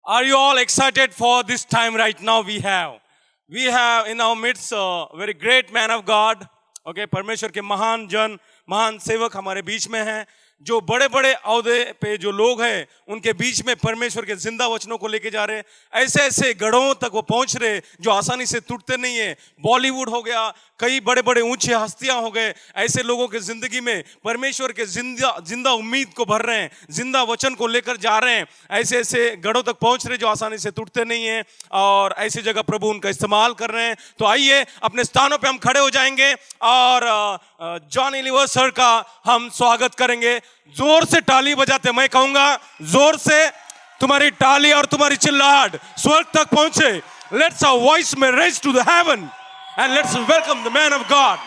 Are you all excited for this time right now we have in our midst a very great man of God. Okay, परमेश्वर के महान जन, महान सेवक हमारे बीच में हैं, जो बड़े बड़े औहदे पे जो लोग हैं उनके बीच में परमेश्वर के जिंदा वचनों को लेके जा रहे हैं। ऐसे ऐसे गढ़ों तक वो पहुंच रहे जो आसानी से टूटते नहीं है। बॉलीवुड हो गया, कई बड़े बड़े ऊंचे हस्तियां हो गए, ऐसे लोगों के जिंदगी में परमेश्वर के जिंदा उम्मीद को भर रहे हैं, जिंदा वचन को लेकर जा रहे हैं। ऐसे ऐसे गढ़ों तक पहुंच रहे जो आसानी से टूटते नहीं है और ऐसी जगह प्रभु उनका इस्तेमाल कर रहे हैं। तो आइए अपने स्थानों पे हम खड़े हो जाएंगे और जॉनी लीवर सर का हम स्वागत करेंगे। जोर से ताली बजाते, मैं कहूंगा जोर से तुम्हारी ताली और तुम्हारी चिल्लाहट स्वर्ग तक पहुंचे। लेट्स आवर वॉइस में raise to the heaven and let's welcome the man of God.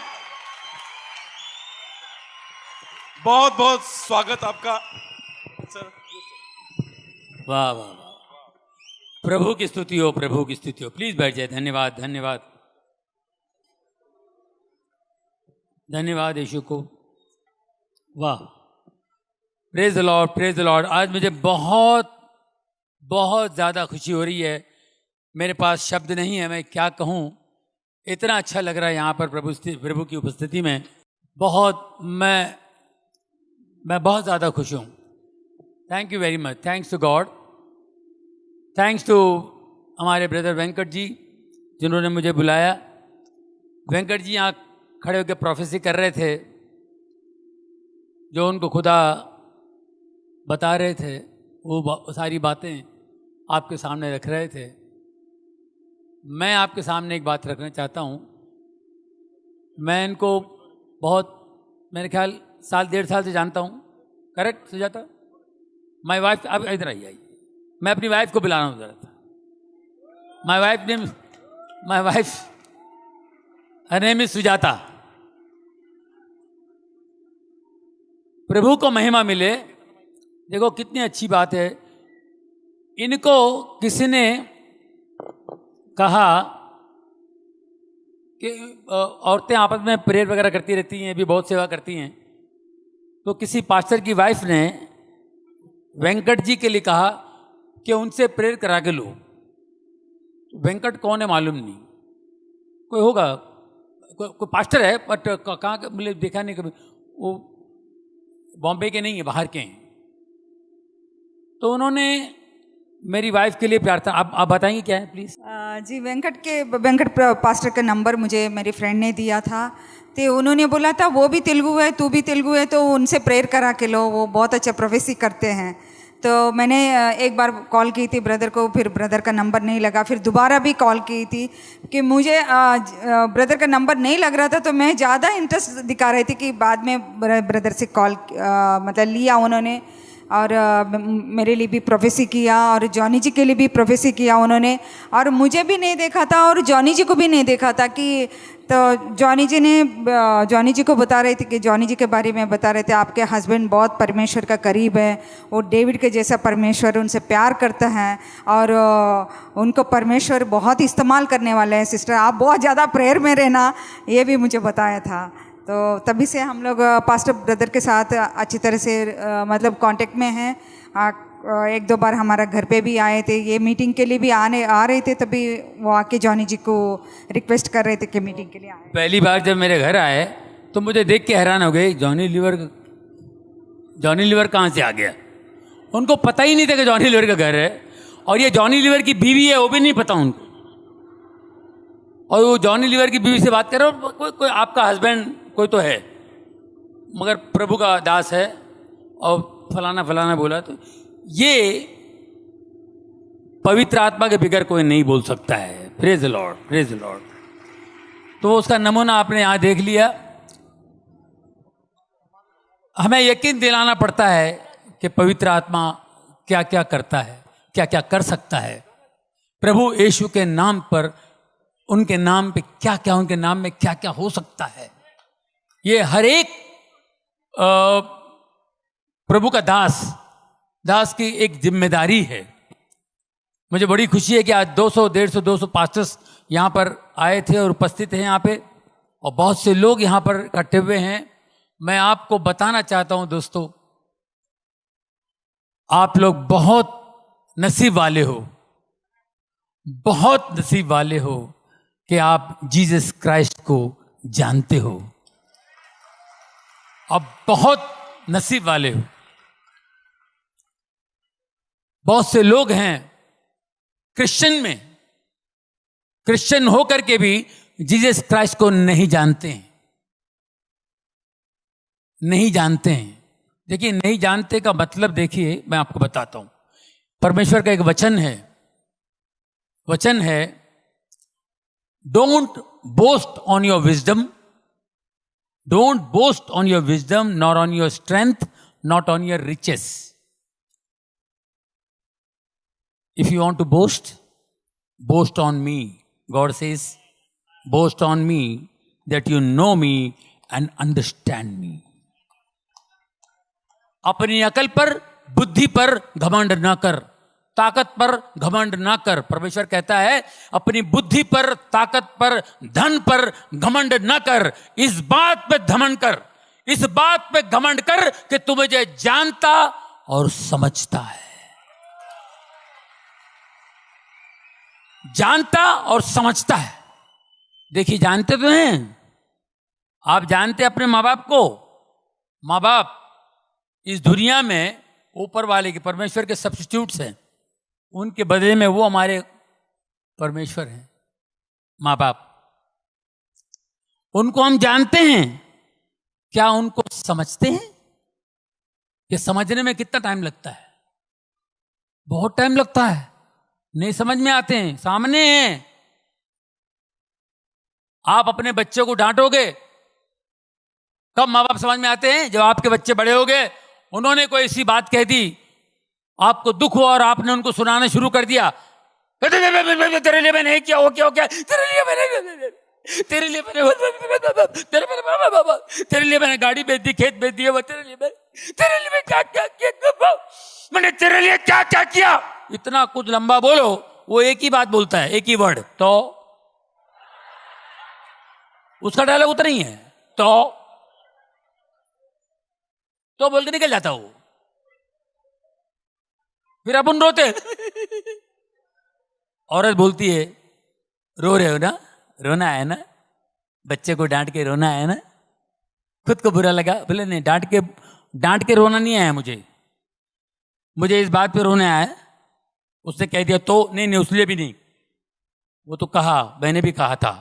बहुत बहुत स्वागत आपका सर। वाह वाह वाह, प्रभु की स्तुति हो, प्रभु की स्तुति हो। प्लीज बैठ जाए। धन्यवाद धन्यवाद धन्यवाद यीशु को। वाह, praise the Lord, praise the Lord. आज मुझे बहुत बहुत ज़्यादा खुशी हो रही है। मेरे पास शब्द नहीं है, मैं क्या कहूँ। इतना अच्छा लग रहा है यहाँ पर प्रभु की उपस्थिति में। मैं बहुत ज़्यादा खुश हूँ। Thank you very much. Thanks to God, thanks to हमारे ब्रदर वेंकट जी जिन्होंने मुझे बुलाया। वेंकट जी यहाँ खड़े होकर प्रोफेसी कर रहे थे, जो उनको खुदा बता रहे थे वो सारी बातें आपके सामने रख रहे थे। मैं आपके सामने एक बात रखना चाहता हूँ। मैं इनको बहुत, मेरे ख्याल साल डेढ़ साल से जानता हूँ। करेक्ट सुजाता? माय वाइफ, अब इधर आई। मैं अपनी वाइफ को बुलाना हूँ ज़रा था। My wife her name is Sujata. प्रभु को महिमा मिले। देखो कितनी अच्छी बात है। इनको किसी ने कहा कि औरतें आपस में प्रेयर वगैरह करती रहती हैं, भी बहुत सेवा करती हैं। तो किसी पास्टर की वाइफ ने वेंकट जी के लिए कहा कि उनसे प्रेयर करा के लो। वेंकट कौन है मालूम नहीं, कोई होगा, कोई पास्टर है, बट कहाँ के मुझे देखा नहीं कभी। वो बॉम्बे के नहीं है, बाहर के हैं। तो उन्होंने मेरी वाइफ के लिए प्रार्थना, आप बताएंगे क्या है प्लीज़? जी, वेंकट पास्टर का नंबर मुझे मेरी फ्रेंड ने दिया था। तो उन्होंने बोला था वो भी तेलुगु है, तू भी तेलुगु है, तो उनसे प्रेयर करा के लो, वो बहुत अच्छा प्रोफेसी करते हैं। तो मैंने एक बार कॉल की थी ब्रदर को, फिर ब्रदर का नंबर नहीं लगा। फिर दोबारा भी कॉल की थी कि मुझे ब्रदर का नंबर नहीं लग रहा था। तो मैं ज़्यादा इंटरेस्ट दिखा रही थी कि बाद में ब्रदर से कॉल मतलब लिया उन्होंने, और मेरे लिए भी प्रोफेसी किया और जॉनी जी के लिए भी प्रोफेसी किया उन्होंने। और मुझे भी नहीं देखा था और जॉनी जी को भी नहीं देखा था कि, तो जॉनी जी को बता रहे थे कि जॉनी जी के बारे में बता रहे थे, आपके हस्बैंड बहुत परमेश्वर का करीब है, वो डेविड के जैसा परमेश्वर उनसे प्यार करता है और उनको परमेश्वर बहुत इस्तेमाल करने वाले हैं। सिस्टर आप बहुत ज़्यादा प्रेयर में रहना, ये भी मुझे बताया था। तो तभी से हम लोग पास्टर ब्रदर के साथ अच्छी तरह से मतलब कांटेक्ट में हैं। एक दो बार हमारा घर पे भी आए थे, ये मीटिंग के लिए भी आ रहे थे, तभी वो आके जॉनी जी को रिक्वेस्ट कर रहे थे कि मीटिंग के लिए आए। पहली बार जब मेरे घर आए तो मुझे देख के हैरान हो गए, जॉनी लीवर कहाँ से आ गया। उनको पता ही नहीं था कि जॉनी लीवर का घर है, और ये जॉनी लीवर की बीवी है वो भी नहीं पता उनको। और वो जॉनी लीवर की बीवी से बात कर रहे हो, कोई आपका हस्बैंड कोई तो है, मगर प्रभु का दास है और फलाना फलाना बोला। तो ये पवित्र आत्मा के बिगर कोई नहीं बोल सकता है। Praise the Lord, praise the Lord. तो उसका नमूना आपने यहाँ देख लिया। हमें यकीन दिलाना पड़ता है कि पवित्र आत्मा क्या क्या करता है, क्या क्या कर सकता है। प्रभु यीशु के नाम पर, उनके नाम पे क्या क्या, उनके नाम में क्या क्या हो सकता है। ये हर एक प्रभु का दास की एक जिम्मेदारी है। मुझे बड़ी खुशी है कि आज 200, 150, 200 पास्टर्स यहाँ पर आए थे और उपस्थित हैं यहाँ पे, और बहुत से लोग यहाँ पर इकट्ठे हुए हैं। मैं आपको बताना चाहता हूँ दोस्तों, आप लोग बहुत नसीब वाले हो। बहुत नसीब वाले हो कि आप जीसस क्राइस्ट को जानते हो। आप बहुत नसीब वाले हो। बहुत से लोग हैं क्रिश्चियन होकर के भी जीसस क्राइस्ट को नहीं जानते हैं, नहीं जानते हैं। देखिए, नहीं जानते का मतलब देखिए, मैं आपको बताता हूं। परमेश्वर का एक वचन है, don't boast on your wisdom, don't boast on your wisdom not on your strength, not on your riches. If you want to boast, boast on me. God says, boast on me that you know me and understand me. अपनी अकल पर, बुद्धि पर घमंड ना कर, ताकत पर घमंड ना कर। परमेश्वर कहता है अपनी बुद्धि पर, ताकत पर, धन पर घमंड ना कर। इस बात पे घमंड कर, इस बात पे घमंड कर कि तू मुझे जानता और समझता है। जानता और समझता है। देखिए, जानते तो हैं आप, जानते अपने माँ बाप को। माँ बाप इस दुनिया में ऊपर वाले के, परमेश्वर के सब्स्टिट्यूट्स हैं। उनके बदले में वो हमारे परमेश्वर हैं, माँ बाप। उनको हम जानते हैं, क्या उनको समझते हैं? ये समझने में कितना टाइम लगता है? बहुत टाइम लगता है, नहीं समझ में आते हैं, सामने हैं। आप अपने बच्चे को डांटोगे, कब माँ बाप समझ में आते हैं? जब आपके बच्चे बड़े हो गए, उन्होंने कोई ऐसी बात कह दी, आपको दुख हुआ और आपने उनको सुनाना शुरू कर दिया। तेरे लिए मैंने क्या हो क्या हो क्या, तेरे लिए मैंने गाड़ी बेच दी, खेत बेच दिए, तेरे लिए मैं क्या क्या किया, मैंने तेरे लिए क्या क्या किया। इतना कुछ लंबा बोलो, वो एक ही बात बोलता है, एक ही वर्ड, तो। उसका डायलॉग उतना ही है, तो बोल के निकल जाता वो। फिर अपन रोते। औरत बोलती है, रो रहे हो ना, रोना है ना, बच्चे को डांट के रोना है ना। खुद को बुरा लगा, बोले नहीं, डांट के रोना नहीं आया मुझे इस बात पे रोना आया। उसने कह दिया तो नहीं, उसलिए भी नहीं, वो तो कहा, मैंने भी कहा था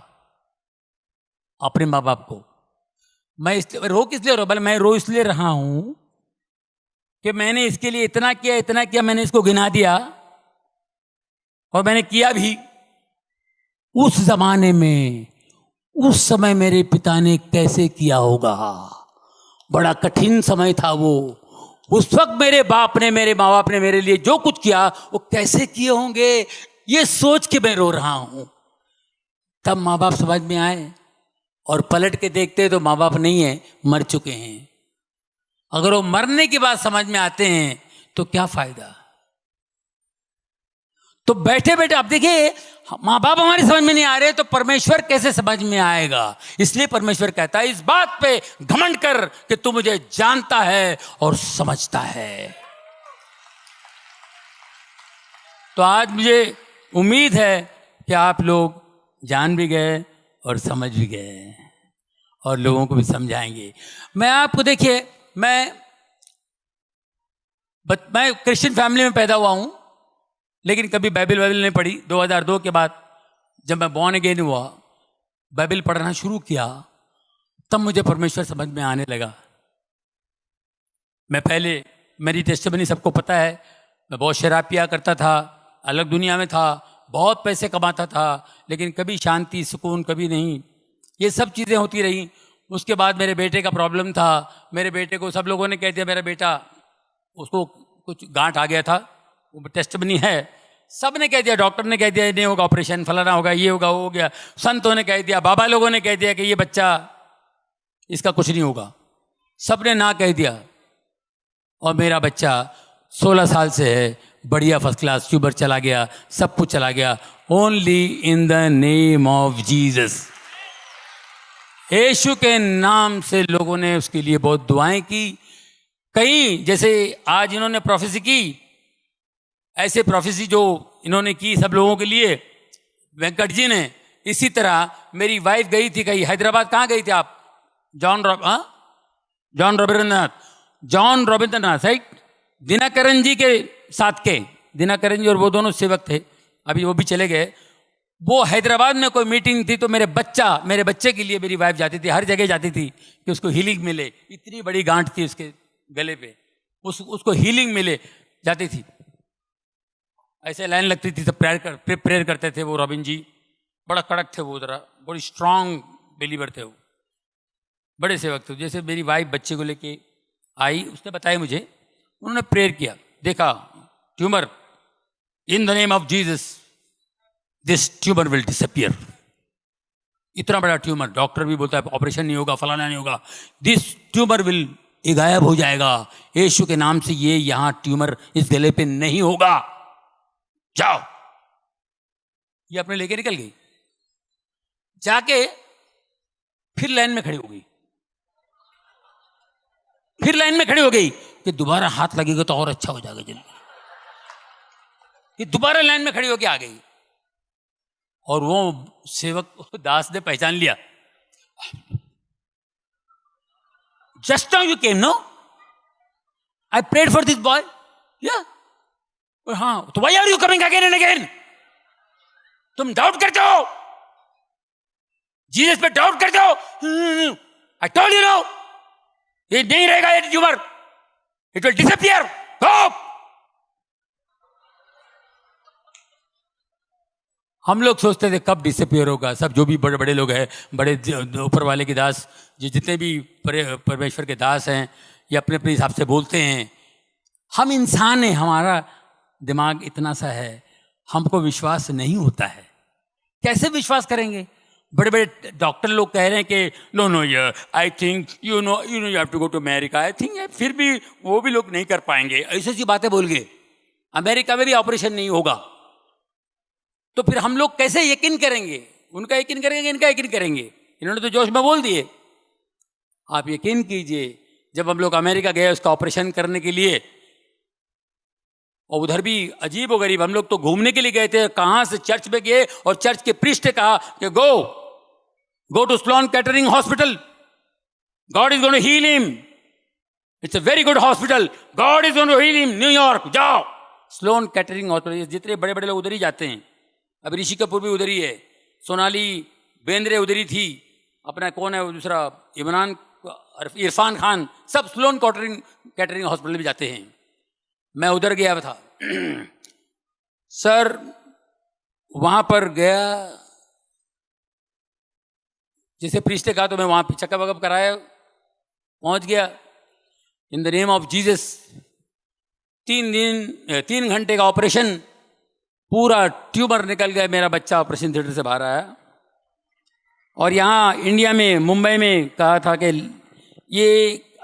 अपने माँ बाप को। मैं इसलिए रो, किस लिए रो? बोले मैं रो इसलिए रहा हूं कि मैंने इसके लिए इतना किया, मैंने इसको गिना दिया और मैंने किया भी। उस जमाने में, उस समय मेरे पिता ने कैसे किया होगा, बड़ा कठिन समय था वो। उस वक्त मेरे माँ बाप ने मेरे लिए जो कुछ किया, वो कैसे किए होंगे, ये सोच के मैं रो रहा हूं। तब माँ बाप समझ में आए, और पलट के देखते तो माँ बाप नहीं है, मर चुके हैं। अगर वो मरने के बाद समझ में आते हैं तो क्या फायदा। तो बैठे बैठे आप देखिए, माँ बाप हमारी समझ में नहीं आ रहे तो परमेश्वर कैसे समझ में आएगा। इसलिए परमेश्वर कहता है इस बात पे घमंड कर कि तू मुझे जानता है और समझता है। तो आज मुझे उम्मीद है कि आप लोग जान भी गए और समझ भी गए और लोगों को भी समझाएंगे। मैं आपको देखिए, मैं क्रिश्चियन फैमिली में पैदा हुआ हूं, लेकिन कभी बाइबल नहीं पढ़ी। 2002 के बाद जब मैं बॉर्न अगेन हुआ, बाइबल पढ़ना शुरू किया, तब मुझे परमेश्वर समझ में आने लगा। मैं पहले, मेरी टेस्टिमनी सबको पता है, मैं बहुत शराब पिया करता था, अलग दुनिया में था, बहुत पैसे कमाता था, लेकिन कभी शांति सुकून कभी नहीं। ये सब चीज़ें होती रही। उसके बाद मेरे बेटे का प्रॉब्लम था। मेरे बेटे को सब लोगों ने कह दिया, मेरा बेटा, उसको कुछ गांठ आ गया था, वो टेस्टिमनी है, सब ने कह दिया, डॉक्टर ने कह दिया नहीं होगा, ऑपरेशन फलाना होगा, ये होगा, वो हो गया। संतों ने कह दिया, बाबा लोगों ने कह दिया कि ये बच्चा, इसका कुछ नहीं होगा। सब ने ना कह दिया। और मेरा बच्चा 16 साल से है, बढ़िया फर्स्ट क्लास, शुगर चला गया, सब कुछ चला गया। Only in the name of Jesus. Yeshu के नाम से लोगों ने उसके लिए बहुत दुआएं की। कई, जैसे आज इन्होंने प्रोफेसी की, ऐसे प्रोफेसी जो इन्होंने की सब लोगों के लिए, वेंकट जी ने, इसी तरह मेरी वाइफ गई थी कहीं हैदराबाद। कहाँ गई थी आप? जॉन रविंद्रनाथ राइट, दिनाकरन जी के साथ के, दिनाकरन जी और वो दोनों सेवक थे, अभी वो भी चले गए। वो हैदराबाद में कोई मीटिंग थी तो मेरे बच्चे के लिए मेरी वाइफ जाती थी, हर जगह जाती थी कि उसको हीलिंग मिले। इतनी बड़ी गांठ थी उसके गले पे, उसको हीलिंग मिले, जाती थी। ऐसे लाइन लगती थी, सब प्रेयर करते थे वो रॉबिन जी। बड़ा कड़क थे वो, जरा बड़ी स्ट्रांग बिलीवर थे वो, बड़े सेवक थे। जैसे मेरी वाइफ बच्चे को लेके आई, उसने बताया मुझे, उन्होंने प्रेयर किया, देखा tumour, in the name of Jesus this tumour will disappear. इतना बड़ा ट्यूमर, डॉक्टर भी बोलता है ऑपरेशन नहीं होगा, फलाना नहीं होगा, दिस ट्यूमर विल, ये गायब हो जाएगा यीशु के नाम से, ये यहां ट्यूमर इस गले पे नहीं होगा, जाओ। ये अपने लेके निकल गई, जाके फिर लाइन में खड़ी हो गई, फिर लाइन में खड़ी हो गई कि दोबारा हाथ लगेगा तो और अच्छा हो जाएगा जल्दी। कि दोबारा लाइन में खड़ी होकर आ गई, और वो सेवक दास ने पहचान लिया। Just now you came, no? I prayed for this boy, yeah? हाँ, तो why are you coming again and again? तुम डाउट करते हो, जीसस पे डाउट करते हो। आई टोल्ड यू नो, ये नहीं रहेगा ये ट्यूमर, इट विल डिसअपियर, गो। हम लोग सोचते थे कब डिसअपियर होगा। सब जो भी बड़े बड़े लोग हैं, बड़े ऊपर वाले के दास, जितने भी परमेश्वर के दास हैं, ये अपने अपने हिसाब से बोलते हैं। हम इंसान हैं, हमारा दिमाग इतना सा है, हमको विश्वास नहीं होता है। कैसे विश्वास करेंगे? बड़े बड़े डॉक्टर लोग कह रहे हैं कि नो नो यार, I think you know you have to go to America, I think, फिर भी वो भी लोग नहीं कर पाएंगे, ऐसी ऐसी बातें बोल गए। अमेरिका में भी ऑपरेशन नहीं होगा, तो फिर हम लोग कैसे यकीन करेंगे? उनका यकीन करेंगे, इनका यकीन करेंगे? इन्होंने तो जोश में बोल दिए। आप यकीन कीजिए, जब हम लोग अमेरिका गए उसका ऑपरेशन करने के लिए, और उधर भी अजीब और गरीब, हम लोग तो घूमने के लिए गए थे, कहां से चर्च में गए और चर्च के प्रीस्ट ने कहा कि go to Sloan Kettering hospital, God is going to heal him, it's a very good hospital, God is going to heal him, New York जाओ। स्लोन कैटरिंग हॉस्पिटल, जितने बड़े बड़े लोग उधर ही जाते हैं। अब ऋषि कपूर भी उधर ही है, सोनाली बेंद्रे उधर ही थी, अपना कौन है वो दूसरा, इरफान खान, सब स्लोन कैटरिंग हॉस्पिटल में जाते हैं। मैं उधर गया था सर, वहां पर गया, जैसे प्रीस्ट ने कहा तो मैं वहां पे चेकअप वकअप कराया, पहुंच गया। इन द नेम ऑफ जीसस, 3 घंटे का ऑपरेशन, पूरा ट्यूमर निकल गया, मेरा बच्चा ऑपरेशन थिएटर से बाहर आया। और यहाँ इंडिया में, मुंबई में कहा था कि ये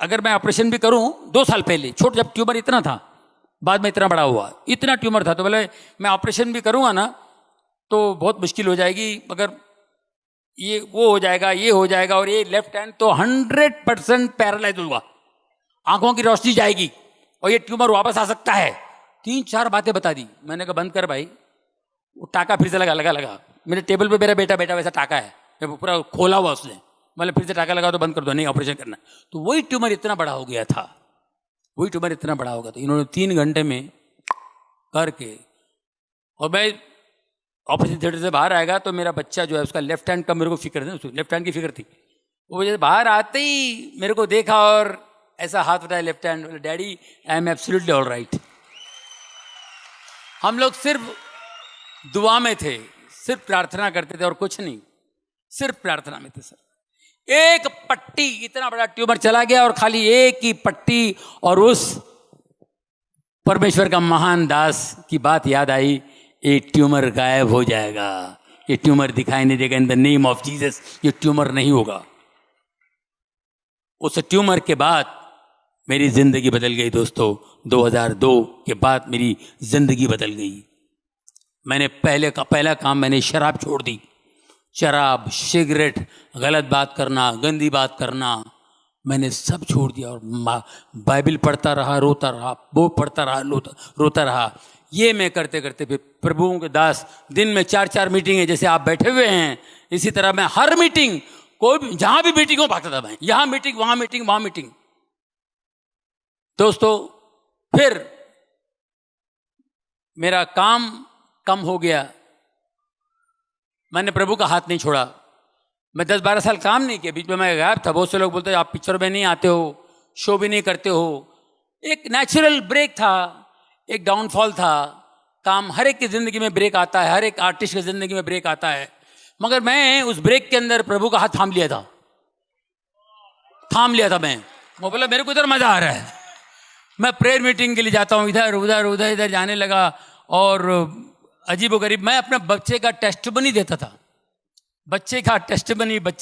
अगर मैं ऑपरेशन भी करूं, 2 साल पहले छोटा, जब ट्यूमर इतना था, बाद में इतना बड़ा हुआ, इतना ट्यूमर था, तो बोले मैं ऑपरेशन भी करूंगा ना तो बहुत मुश्किल हो जाएगी, मगर ये वो हो जाएगा, ये हो जाएगा। और ये लेफ्ट हैंड तो 100% पैरालाइज होगा, आंखों की रोशनी जाएगी, और ये ट्यूमर वापस आ सकता है। 3-4 बातें बता दी। मैंने कहा बंद कर भाई। वो टाका फिर से लगा मेरे टेबल पे, मेरा बेटा वैसा टाका है, पूरा खोला हुआ उसने, मतलब फिर से टाका लगा तो बंद कर दो, नहीं ऑपरेशन करना। तो वही ट्यूमर इतना बड़ा हो गया था, वही ट्यूमर इतना बड़ा हो गया था। इन्होंने 3 घंटे में करके, और मैं ऑपरेशन थिएटर से बाहर आएगा तो मेरा बच्चा जो है, उसका लेफ्ट हैंड का मेरे को फिक्र थी, लेफ्ट हैंड की फिक्र थी। वो जैसे बाहर आते ही मेरे को देखा और ऐसा हाथ उठाया left hand, daddy I am absolutely all right. हम लोग सिर्फ दुआ में थे, सिर्फ प्रार्थना करते थे और कुछ नहीं, सिर्फ प्रार्थना में थे सर। एक पट्टी, इतना बड़ा ट्यूमर चला गया और खाली एक ही पट्टी, और उस परमेश्वर का महान दास की बात याद आई, ये ट्यूमर गायब हो जाएगा, ये ट्यूमर दिखाई नहीं देगा, इन द नेम ऑफ जीसस ये ट्यूमर नहीं होगा। उस ट्यूमर के बाद मेरी जिंदगी बदल गई दोस्तों। 2002 के बाद मेरी जिंदगी बदल गई। मैंने पहला काम, मैंने शराब छोड़ दी। शराब, सिगरेट, गलत बात करना, गंदी बात करना, मैंने सब छोड़ दिया। और बाइबल पढ़ता रहा, रोता रहा, वो पढ़ता रहा, रोता रहा। ये मैं करते करते फिर प्रभुओं के दास दिन में 4-4 मीटिंग है, जैसे आप बैठे हुए हैं इसी तरह मैं हर मीटिंग, कोई भी जहां भी मीटिंग हो भागता था मैं, यहां मीटिंग वहां मीटिंग वहां मीटिंग। दोस्तों फिर मेरा काम कम हो गया, मैंने प्रभु का हाथ नहीं छोड़ा। मैं 10-12 साल काम नहीं किया, बीच में मैं गायब था। बहुत से लोग बोलते आप पिक्चर में नहीं आते हो, शो भी नहीं करते हो। एक नेचुरल ब्रेक था, एक डाउनफॉल था। काम हर एक की जिंदगी में ब्रेक आता है, हर एक आर्टिस्ट की जिंदगी में ब्रेक आता है। मगर मैं उस ब्रेक के अंदर प्रभु का हाथ थाम लिया था, मैं बोला मेरे को इधर मजा आ रहा है। मैं प्रेयर मीटिंग के लिए जाता हूँ, इधर उधर उधर इधर जाने लगा। और अजीबोगरीब मैं अपने बच्चे का टेस्टमनी देता था, बच्चे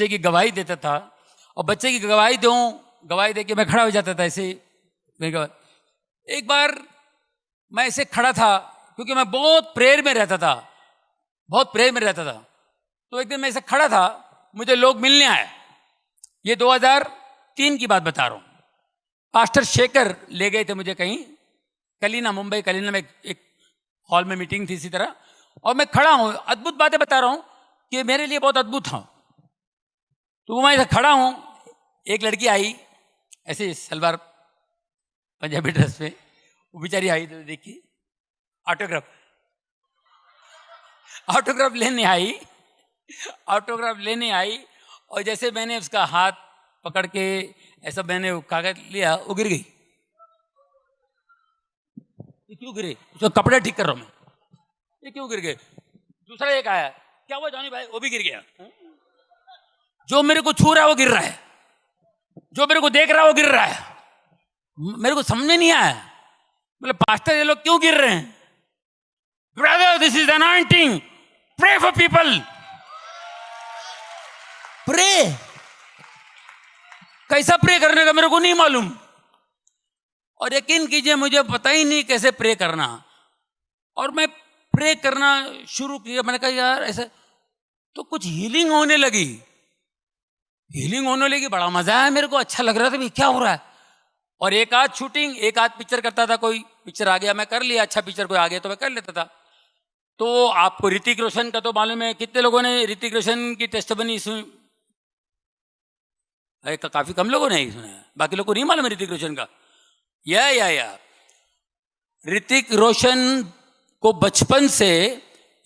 की गवाही देता था। और बच्चे की गवाही दे के मैं खड़ा हो जाता था ऐसे। एक बार मैं ऐसे खड़ा था क्योंकि मैं बहुत प्रेयर में रहता था। तो एक दिन मैं ऐसे खड़ा था, मुझे लोग मिलने आए। ये 2003 की बात बता रहा हूँ। पास्टर शेखर ले गए थे मुझे कहीं मुंबई कलीना में, एक हॉल में मीटिंग थी इसी तरह। और मैं खड़ा हूँ, अद्भुत बातें बता रहा हूँ कि मेरे लिए बहुत अद्भुत था। तो मैं ऐसे खड़ा हूँ, एक लड़की आई ऐसे सलवार पंजाबी ड्रेस पे, वो बेचारी आई तो देखिए ऑटोग्राफ लेने आई। और जैसे मैंने उसका हाथ पकड़ के ऐसा मैंने कागज लिया, वो गिर गई। ये क्यों गिरे? उसका कपड़ा ठीक कर रहा हूं मैं, ये क्यों गिर गए? दूसरा एक आया, क्या हुआ जॉनी भाई? वो भी गिर गया। जो मेरे को छू रहा है वो गिर रहा है, जो मेरे को देख रहा है वो गिर रहा है। मेरे को समझ में नहीं आया, बोले पास्टर ये लोग क्यों गिर रहे हैं? Brother this is anointing, pray for people. Pray कैसा प्रे करने का मेरे को नहीं मालूम। और यकीन कीजिए मुझे पता ही नहीं कैसे प्रे करना। और मैं प्रे करना शुरू किया, मैंने कहा यार ऐसे तो कुछ हीलिंग होने लगी, बड़ा मजा आया मेरे को, अच्छा लग रहा था भी क्या हो रहा है। और एक आध शूटिंग, एक आध पिक्चर करता था, कोई पिक्चर आ गया मैं कर लिया, अच्छा पिक्चर कोई आ गया तो मैं कर लेता था। तो आपको ऋतिक रोशन का तो मालूम है, कितने लोगों ने ऋतिक रोशन की टेस्टिमनी सुनी? काफी कम लोगों ने सुना है, बाकी लोगों को नहीं मालूम है ऋतिक रोशन का। या ऋतिक रोशन को बचपन से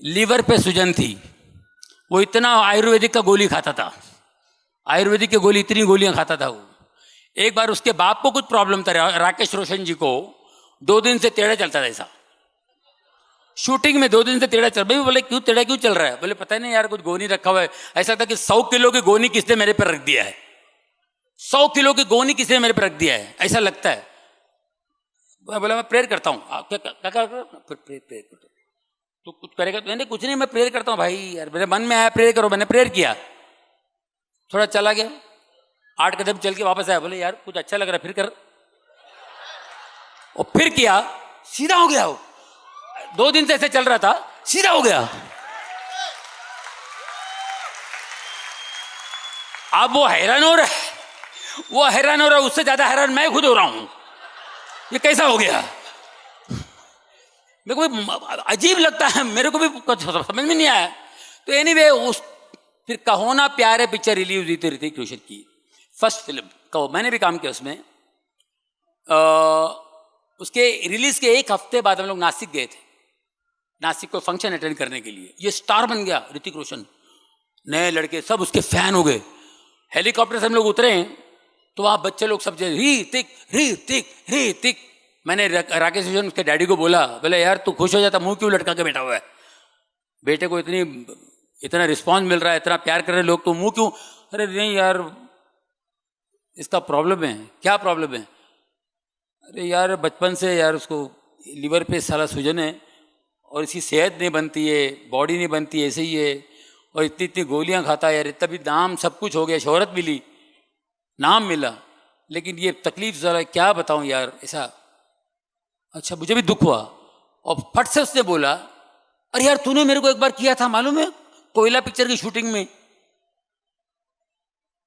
लीवर पे सूजन थी। वो इतना आयुर्वेदिक का गोली खाता था, आयुर्वेदिक की गोली, इतनी गोलियां खाता था वो। एक बार उसके बाप को कुछ प्रॉब्लम था, राकेश रोशन जी को 2 दिन से टेढ़ा चलता था ऐसा। शूटिंग में 2 दिन से टेढ़ा चल, भाई बोले क्यों टेढ़ा क्यों चल रहा है? बोले पता नहीं यार कुछ गोनी रखा हुआ है। ऐसा था कि 100 किलो की गोनी किसने मेरे पर रख दिया है, 100 किलो की गोनी किसने मेरे पर रख दिया है, ऐसा लगता है। बोला मैं प्रेयर करता हूँ। क्या फिर प्रेयर तो कुछ करेगा? तो कुछ नहीं, मैं प्रेयर करता हूँ भाई, यार मेरे मन में आया प्रेयर करो। मैंने प्रेयर किया, थोड़ा चला गया, 8 कदम चल के वापस आया। बोले यार कुछ अच्छा लग रहा है, फिर कर। और फिर किया, सीधा हो गया। वो 2 दिन से ऐसे चल रहा था, सीधा हो गया। अब वो हैरान हो रहा है, उससे ज्यादा हैरान मैं खुद हो रहा हूं, ये कैसा हो गया? मेरे को अजीब लगता है, मेरे को भी कुछ समझ में नहीं आया। तो एनीवे फिर कहो ना प्यारे पिक्चर रिलीज हुई थी ऋतिक रोशन की, फर्स्ट फिल्म कहो, मैंने भी काम किया उसमें। उसके रिलीज के 1 हफ्ते बाद हम लोग नासिक गए थे, नासिक को फंक्शन अटेंड करने के लिए। ये स्टार बन गया ऋतिक रोशन, नए लड़के सब उसके फैन हो गए। हेलीकॉप्टर से हम लोग उतरे तो वहां बच्चे लोग सब ऋतिक। मैंने राकेश रोशन उसके डैडी को बोला, बोले यार तू खुश हो जाता, मुंह क्यों लटका के बैठा हुआ है? बेटे को इतना रिस्पॉन्स मिल रहा है, इतना प्यार कर रहे लोग, तो मुंह क्यों? अरे नहीं यार इसका प्रॉब्लम है। क्या प्रॉब्लम है? अरे यार बचपन से यार उसको लीवर पे सारा सूजन है और इसकी सेहत नहीं बनती है, बॉडी नहीं बनती, ऐसे ही है। और इतनी गोलियां खाता है यार, इतना भी नाम सब कुछ हो गया, शोहरत मिली, नाम मिला, लेकिन ये तकलीफ ज़रा क्या बताऊं यार ऐसा। अच्छा मुझे भी दुख हुआ। और फट से उसने बोला, अरे यार तूने मेरे को एक बार किया था मालूम है, कोयला पिक्चर की शूटिंग में।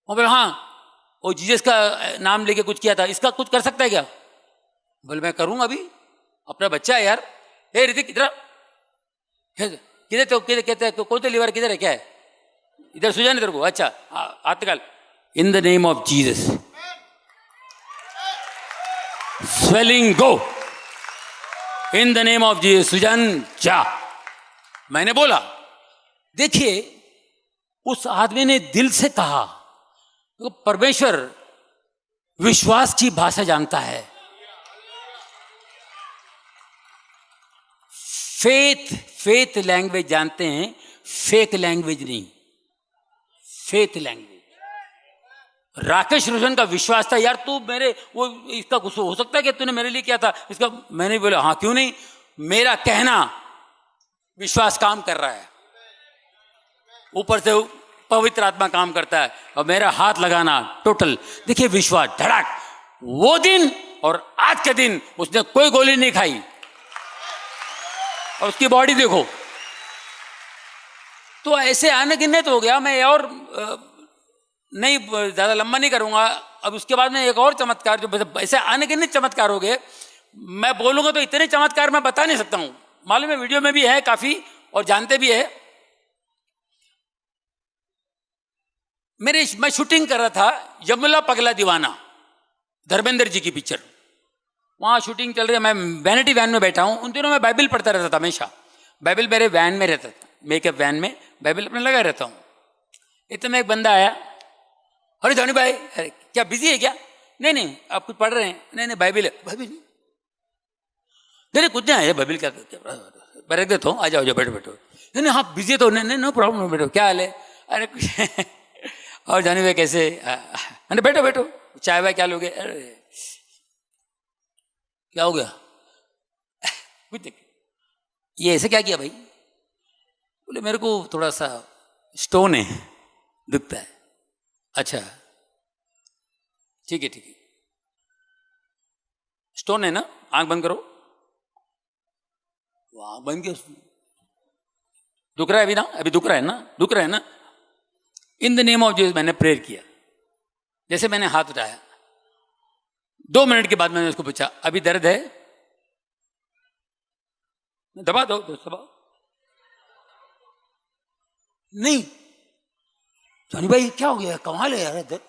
और बोला हाँ, और जीसस का नाम लेके कुछ किया था, इसका कुछ कर सकता है क्या? बोले मैं करूँगा, अभी अपना बच्चा है यार, हे ऋतिक इधर किधर, तो किधर कहते हैं, कौन सा लीवर किधर है, क्या है, इधर सुजान इधर को, अच्छा हाथ निकाल, in the name of Jesus, swelling go, in the name of Jesus, सुजान जा। मैंने बोला, देखिए उस आदमी ने दिल से कहा, तो परमेश्वर विश्वास की भाषा जानता है, फेथ लैंग्वेज जानते हैं, फेक लैंग्वेज नहीं, फेथ लैंग्वेज। राकेश रोशन का विश्वास था, यार तू मेरे वो इसका कुछ हो सकता है कि तूने मेरे लिए किया था इसका, मैंने बोला हाँ क्यों नहीं, मेरा कहना विश्वास काम कर रहा है, ऊपर से पवित्र आत्मा काम करता है, और मेरा हाथ लगाना टोटल, देखिए विश्वास धड़ाक। वो दिन और आज के दिन उसने कोई गोली नहीं खाई, और उसकी बॉडी देखो। तो ऐसे अनगिनत हो गया। मैं और नहीं ज्यादा लंबा नहीं करूंगा। अब उसके बाद में एक और चमत्कार, जो ऐसे अनगिनत चमत्कार हो गए, मैं बोलूंगा तो इतने चमत्कार मैं बता नहीं सकता हूं, मालूम है वीडियो में भी है काफी और जानते भी है। मैं शूटिंग कर रहा था यमुला पगला दीवाना, धर्मेंद्र जी की पिक्चर, वहां शूटिंग चल रही है। मैं वैनिटी वैन में बैठा हूं, उन दिनों मैं बाइबल पढ़ता रहता था हमेशा, बाइबल मेरे वैन में रहता था, मेकअप वैन में बाइबल अपने लगा रहता हूं। इतने में एक बंदा आया, अरे धोनी भाई, अरे क्या बिजी है क्या? नहीं नहीं आप कुछ पढ़ रहे हैं? नहीं नहीं बाइबल है। बाइबल नहीं कुछ नहीं है, बाइबल क्या रख देता हूँ, आ जाओ जाओ बैठो बैठो। नहीं नहीं हाँ बिजी तो नहीं, नो प्रॉब्लम, बैठो, क्या हाल है? अरे कुछ और जानी भाई कैसे? अरे बैठो बैठो, चाय वाय क्या लोगे? अरे क्या हो गया? कुछ नहीं, ये ऐसे क्या किया भाई? बोले मेरे को थोड़ा सा स्टोन है, दुखता है। अच्छा ठीक है ठीक है, स्टोन है ना, आंख बंद करो। वो आंख बंद किया, दुख रहा है अभी ना, अभी दुख रहा है ना, दुख रहा है ना। इन द नेम ऑफ जीसस मैंने प्रेयर किया, जैसे मैंने हाथ उठाया 2 मिनट के बाद मैंने उसको पूछा अभी दर्द है? दबा दो, दबाओ। नहीं सोनी भाई क्या हो गया, कमाल है यार दर्द,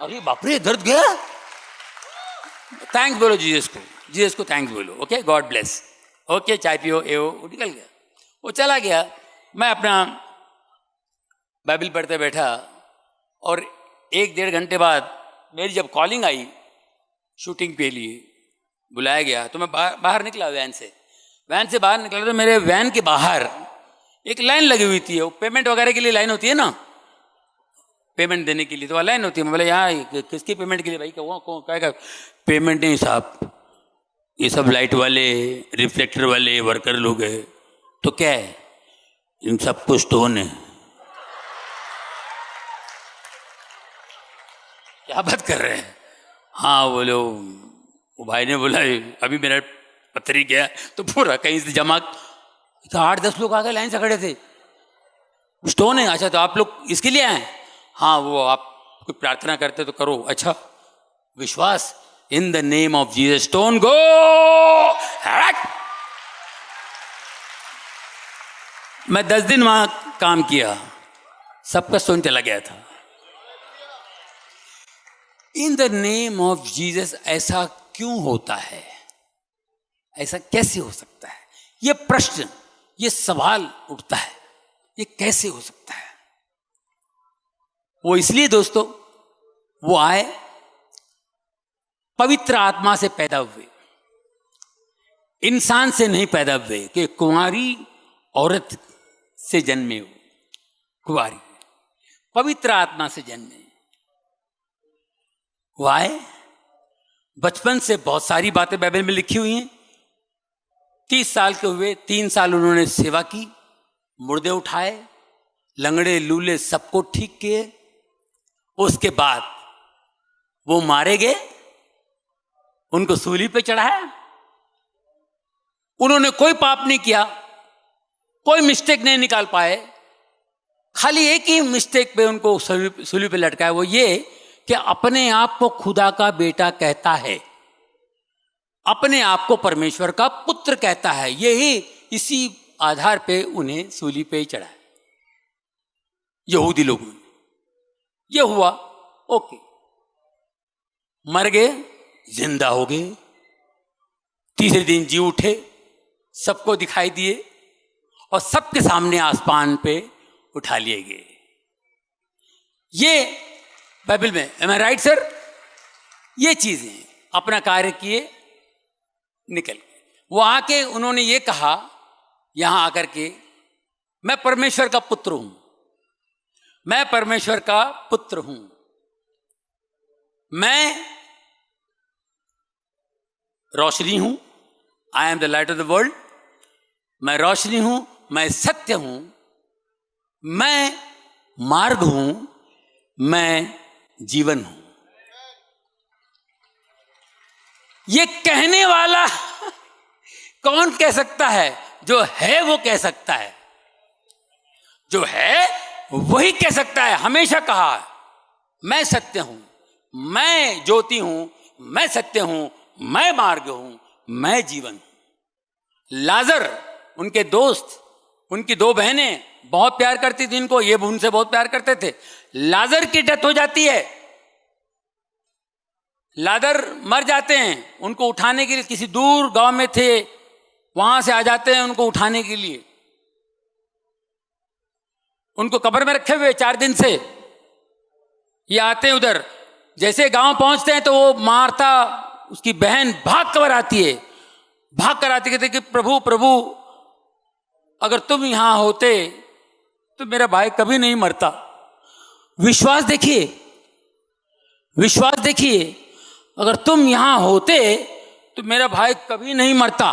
अरे बाप रे दर्द गया। थैंक्स बोलो जीसस को, जीसस को थैंक्स बोलो। Okay God bless. ओके चाय पियो, एओ, वो निकल गया, वो चला गया। मैं अपना बाइबल पढ़ते बैठा, और 1-1.5 घंटे बाद मेरी जब कॉलिंग आई शूटिंग के लिए बुलाया गया, तो मैं बाहर निकला वैन से बाहर निकला, तो मेरे वैन के बाहर एक लाइन लगी हुई थी। वो पेमेंट वगैरह के लिए लाइन होती है ना, पेमेंट देने के लिए तो लाइन होती है। मैं बोला यहाँ किसकी पेमेंट के लिए भाई? क्या पेमेंट नहीं साहब, ये सब लाइट वाले रिफ्लेक्टर वाले वर्कर लोग हैं। तो क्या है? इन सबको स्टोन है। क्या बात कर रहे हैं? हाँ बोलो, वो भाई ने बोला अभी मेरा पत्री गया, तो पूरा कहीं से जमा 8-10 लोग आ गए, लाइन से खड़े थे। स्टोन है? अच्छा तो आप लोग इसके लिए आए? हाँ वो आप कोई प्रार्थना करते तो करो। अच्छा विश्वास, in the name of Jesus stone go. मैं 10 दिन वहां काम किया, सबका स्टोन चला गया था। इन द नेम ऑफ जीसस ऐसा क्यों होता है? ऐसा कैसे हो सकता है? ये प्रश्न, ये सवाल उठता है, ये कैसे हो सकता है? वो इसलिए दोस्तों, वो आए पवित्र आत्मा से पैदा हुए, इंसान से नहीं पैदा हुए कि कुंवारी औरत से जन्मे हो, कुंवारी पवित्र आत्मा से जन्मे। वो आए, बचपन से बहुत सारी बातें बाइबल में लिखी हुई हैं। 30 साल के हुए, 3 साल उन्होंने सेवा की, मुर्दे उठाए, लंगड़े लूले सबको ठीक किए। उसके बाद वो मारे गए, उनको सूली पे चढ़ाया। उन्होंने कोई पाप नहीं किया, कोई मिस्टेक नहीं निकाल पाए। खाली एक ही मिस्टेक पे उनको सूली पे लटकाया, वो ये कि अपने आप को खुदा का बेटा कहता है। अपने आप को परमेश्वर का पुत्र कहता है। यही इसी आधार पे उन्हें सूली पे चढ़ाया यहूदी लोगों ने। ये हुआ, ओके, मर गए, जिंदा हो गए, तीसरे दिन जी उठे, सबको दिखाई दिए और सबके सामने आसमान पे उठा लिए गए। ये बाइबल में, एम आई राइट सर? ये चीजें अपना कार्य किए, निकल गए। वो आके उन्होंने ये कहा यहां आकर के, मैं परमेश्वर का पुत्र हूं, मैं परमेश्वर का पुत्र हूं, मैं रोशनी हूं, I am the light of the world, मैं रोशनी हूं, मैं सत्य हूं, मैं मार्ग हूं, मैं जीवन हूं। ये कहने वाला कौन कह सकता है? जो है वो कह सकता है, जो है वही कह सकता है। हमेशा कहा मैं सत्य हूं, मैं ज्योति हूं, मैं सत्य हूं, मैं मार्ग हूं, मैं जीवन हूं। लाजर, उनके दोस्त, उनकी दो बहनें बहुत प्यार करती थी इनको, ये उनसे बहुत प्यार करते थे। लाजर की डेथ हो जाती है, लाजर मर जाते हैं, उनको उठाने के लिए किसी दूर गांव में थे, वहां से आ जाते हैं उनको उठाने के लिए। उनको कब्र में रखे हुए 4 दिन से ये आते हैं उधर। जैसे गांव पहुंचते हैं तो वो मार्था, उसकी बहन, भाग कर आती है, भाग कर आती, कहते कि प्रभु प्रभु, अगर तुम यहां होते तो मेरा भाई कभी नहीं मरता। विश्वास देखिए, विश्वास देखिए, अगर तुम यहां होते तो मेरा भाई कभी नहीं मरता।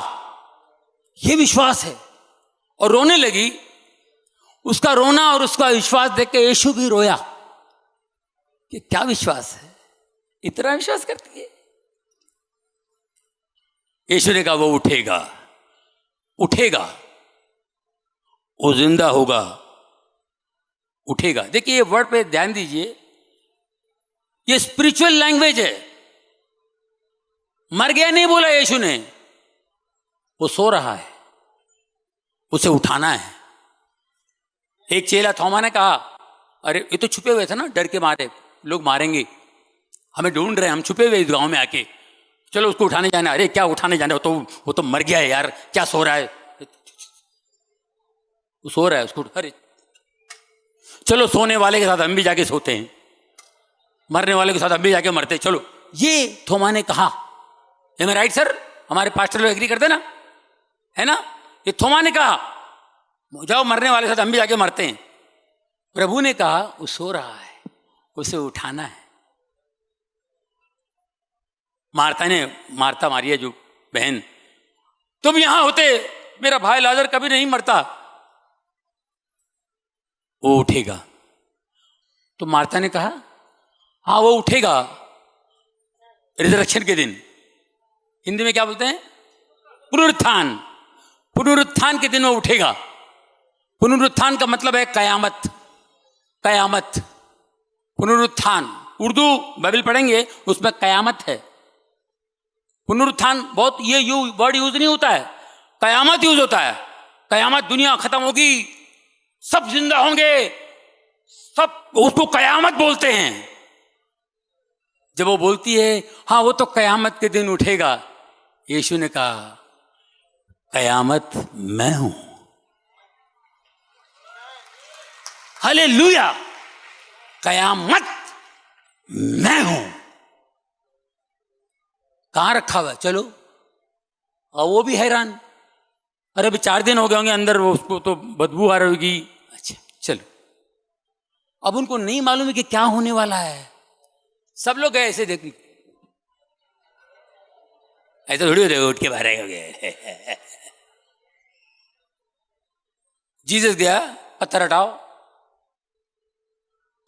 ये विश्वास है। और रोने लगी। उसका रोना और उसका विश्वास देख के यीशु भी रोया कि क्या विश्वास है, इतना विश्वास करती है। यीशु ने कहा वो उठेगा, उठेगा, वो जिंदा होगा, उठेगा। देखिए ये वर्ड पे ध्यान दीजिए, ये स्पिरिचुअल लैंग्वेज है। मर गया नहीं बोला यीशु ने, वो सो रहा है, उसे उठाना है। एक चेला थोमा ने कहा, अरे ये तो छुपे हुए थे ना, डर के मारे, लोग मारेंगे, हमें ढूंढ रहे हैं, हम छुपे हुए इस गांव में आके, चलो उसको उठाने जाना। अरे क्या उठाने जाना, वो तो मर गया है यार, क्या सो रहा है, वो सो रहा है, उसको अरे चलो सोने वाले के साथ हम भी जाके सोते हैं, मरने वाले के साथ हम भी जाके मरते, चलो। ये थोमा ने कहा, एम आई राइट सर? हमारे पास्टर लोग एग्री करते ना, है ना? ये थोमा ने कहा, जाओ मरने वाले के साथ हम भी जाके मरते हैं। प्रभु ने कहा वो सो रहा है, उसे उठाना है। मार्था मारिया जो बहन, तुम यहां होते मेरा भाई लाजर कभी नहीं मरता, वो उठेगा। तो मार्था ने कहा हाँ वो उठेगा रिजरेक्शन के दिन। हिंदी में क्या बोलते हैं? पुनरुत्थान। पुनरुत्थान के दिन वो उठेगा। पुनरुत्थान का मतलब है कयामत, कयामत, पुनरुत्थान। उर्दू बाइबल पढ़ेंगे उसमें कयामत है। पुनरुत्थान बहुत ये वर्ड यूज नहीं होता है, कयामत यूज होता है। कयामत, दुनिया खत्म होगी, सब जिंदा होंगे, सब, उसको कयामत बोलते हैं। जब वो बोलती है हाँ वो तो कयामत के दिन उठेगा, यीशु ने कहा कयामत मैं हूं। हालेलुया, कयामत मैं हूं। कहां रखा हुआ? चलो। और वो भी हैरान, अरे अभी 4 दिन हो गए होंगे अंदर, वो उसको तो बदबू आ रही होगी। अच्छा चलो। अब उनको नहीं मालूम है कि क्या होने वाला है। सब लोग गए ऐसे देखने, ऐसे थोड़ी होते उठ के बाहर हो गए। जीसस गया, पत्थर हटाओ,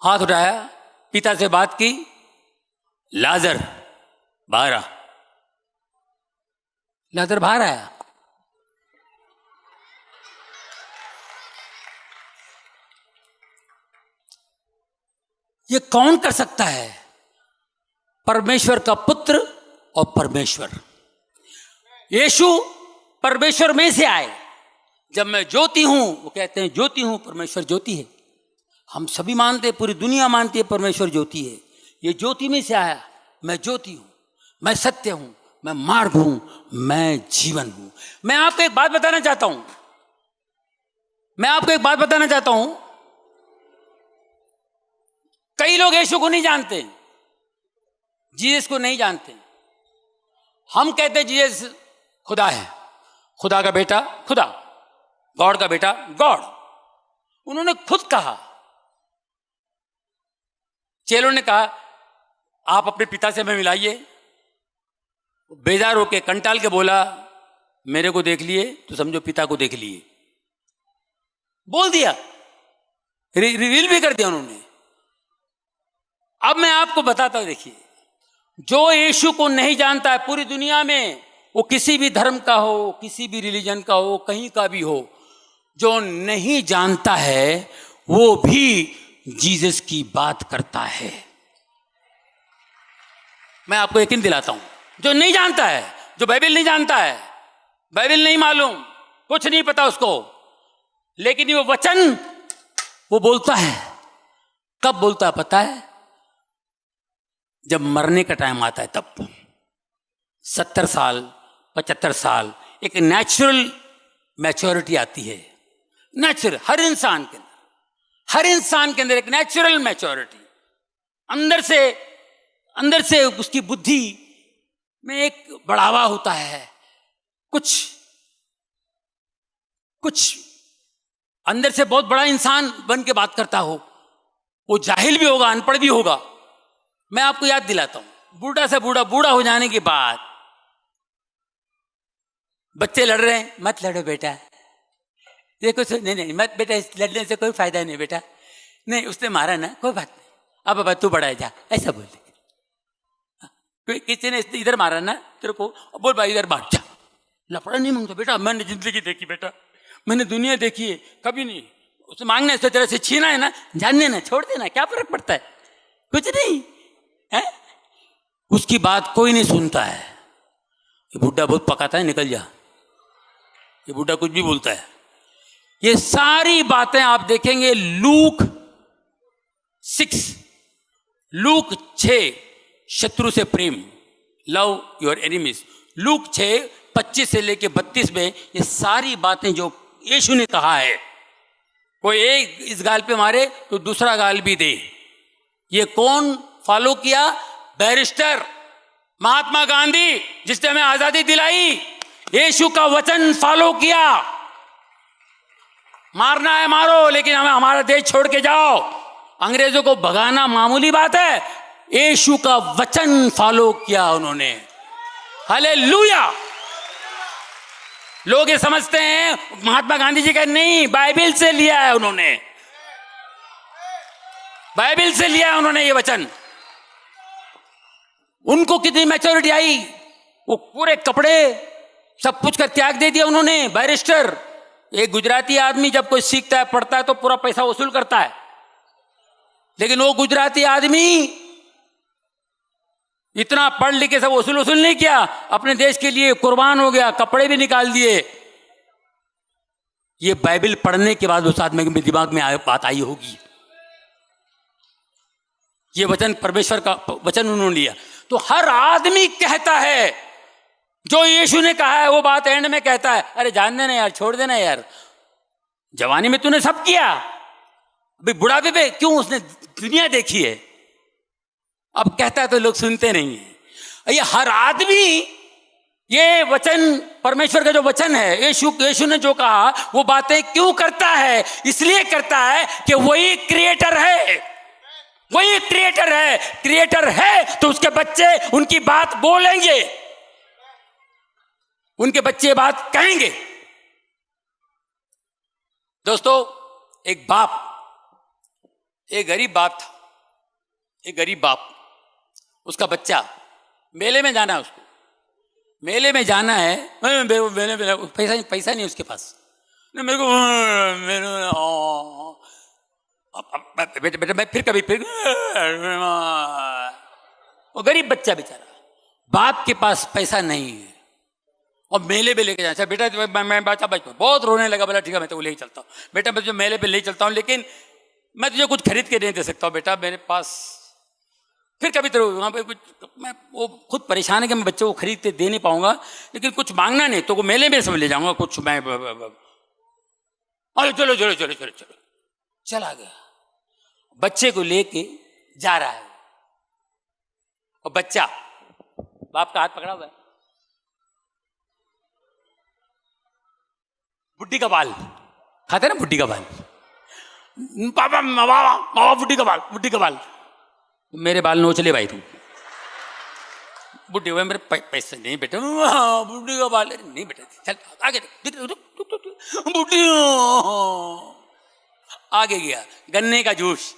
हाथ उठाया, पिता से बात की, लाजर बाहर आ। लाजर बाहर आया। ये कौन कर सकता है? परमेश्वर का पुत्र और परमेश्वर। यीशु परमेश्वर में से आए। जब मैं ज्योति हूं, वो कहते हैं ज्योति हूं, परमेश्वर ज्योति है। हम सभी मानते हैं, पूरी दुनिया मानती है परमेश्वर ज्योति है। ये ज्योति में से आया, मैं ज्योति हूं, मैं सत्य हूं, मैं मार्ग हूं, मैं जीवन हूं। मैं आपको एक बात बताना चाहता हूं, कई लोग यीशु को नहीं जानते, जीसस को नहीं जानते। हम कहते हैं जीसस खुदा है, खुदा का बेटा खुदा, गॉड का बेटा गॉड। उन्होंने खुद कहा, चेलों ने कहा आप अपने पिता से हमें मिलाइए। बेजार होके कंटाल के बोला मेरे को देख लिए तो समझो पिता को देख लिए, बोल दिया, रिवील भी कर दिया उन्होंने। अब मैं आपको बताता हूं, देखिए, जो यीशु को नहीं जानता है पूरी दुनिया में, वो किसी भी धर्म का हो, किसी भी रिलीजन का हो, कहीं का भी हो, जो नहीं जानता है वो भी जीसस की बात करता है। मैं आपको यकीन दिलाता हूं, जो नहीं जानता है, जो बाइबल नहीं जानता है, बाइबल नहीं मालूम, कुछ नहीं पता उसको, लेकिन वो वचन वो बोलता है। कब बोलता है पता है? जब मरने का टाइम आता है तब। 70 साल 75 साल एक नेचुरल मैच्योरिटी आती है, नेचुरल, हर इंसान के अंदर एक नेचुरल मैच्योरिटी, अंदर से उसकी बुद्धि में एक बढ़ावा होता है। कुछ अंदर से बहुत बड़ा इंसान बन के बात करता हो, वो जाहिल भी होगा, अनपढ़ भी होगा। मैं आपको याद दिलाता हूं, बूढ़ा से बूढ़ा हो जाने के बाद बच्चे लड़ रहे हैं, मत लड़ो बेटा, देखो नहीं मत बेटा, लड़ने से कोई फायदा नहीं बेटा, नहीं उसने मारा ना, कोई बात नहीं, अब बाबा तू बड़ा है जा, ऐसा बोल दे। किसी ने इधर मारा ना तेरे को, बोल भाई इधर बांट जा, लफड़ा नहीं मांगता बेटा, मैंने जिंदगी देखी बेटा, मैंने दुनिया देखी है, कभी नहीं उससे मांगने से, तेरे से छीना है ना, जानने ना, छोड़ देना, क्या फर्क पड़ता है, कुछ नहीं है। उसकी बात कोई नहीं सुनता है। ये बुढ़ा बहुत पकाता है, निकल जा, ये बुढ़ा कुछ भी बोलता है। ये सारी बातें आप देखेंगे लूक 6 शत्रु से प्रेम, लव योर एनिमीज, लूक 6:25 से लेके 32 में ये सारी बातें जो यीशु ने कहा है, कोई एक इस गाल पे मारे तो दूसरा गाल भी दे। ये कौन फॉलो किया? बैरिस्टर महात्मा गांधी, जिसने हमें आजादी दिलाई, यीशु का वचन फॉलो किया। मारना है मारो, लेकिन हमें हमारा देश छोड़ के जाओ। अंग्रेजों को भगाना मामूली बात है, यीशु का वचन फॉलो किया उन्होंने। हालेलुया। लोग ये समझते हैं महात्मा गांधी जी का, नहीं, बाइबल से लिया है उन्होंने, बाइबल से लिया है उन्होंने ये वचन। उनको कितनी मैच्योरिटी आई, वो पूरे कपड़े सब कुछ का त्याग दे दिया उन्होंने। बैरिस्टर, एक गुजराती आदमी जब कोई सीखता है, पढ़ता है तो पूरा पैसा वसूल करता है, लेकिन वो गुजराती आदमी इतना पढ़ लिख के सब वसूल नहीं किया, अपने देश के लिए कुर्बान हो गया, कपड़े भी निकाल दिए। ये बाइबल पढ़ने के बाद उस आदमी के दिमाग में बात आई होगी, ये वचन परमेश्वर का वचन उन्होंने लिया। तो हर आदमी कहता है, जो यीशु ने कहा है वो बात एंड में कहता है, अरे जान देना यार, छोड़ देना यार, जवानी में तूने सब किया, अभी बुढ़ापे पे क्यों, उसने दुनिया देखी है। अब कहता है तो लोग सुनते नहीं है। ये हर आदमी ये वचन, परमेश्वर का जो वचन है, यीशु ने जो कहा वो बातें क्यों करता है? इसलिए करता है कि वही क्रिएटर है, वही क्रिएटर है। क्रिएटर है तो उसके बच्चे उनकी बात बोलेंगे, उनके बच्चे बात कहेंगे। दोस्तों, एक गरीब बाप था, एक गरीब बाप, उसका बच्चा, मेले में जाना है उसको, मेले में जाना है, मेले में पैसा नहीं उसके पास, मेरे को बेटा मैं फिर वो गरीब बच्चा बेचारा, बाप के पास पैसा नहीं है, और मेले पे लेके जाए। अच्छा बेटा मैं बच्चा बचपन बहुत रोने लगा, बोला ठीक है मैं तो लेके चलता हूँ बेटा, मैं तुझे मेले पे ले चलता हूँ, लेकिन मैं तुझे कुछ खरीद के नहीं दे सकता हूँ बेटा, मेरे पास फिर कभी तो वहाँ पे कुछ, मैं वो खुद परेशान है कि मैं बच्चे को खरीद के दे नहीं पाऊंगा, लेकिन कुछ मांगना नहीं तो मेले में सब ले जाऊंगा कुछ मैं। अरे चलो चलो चलो चलो चलो, चला गया, बच्चे को लेके जा रहा है और बच्चा बाप का हाथ पकड़ा हुआ है, बुड्ढी का बाल खाते ना, बुड्ढी का बाल, पापा बाबा बुड्ढी का बाल, बुड्ढी का बाल, मेरे बाल नोच ले भाई तू, बुड्ढी हुए मेरे पैसे नहीं बेटा, बुड्ढी का बाल नहीं बेटा, चल आगे बुड्ढी, आगे गया गन्ने का जूस,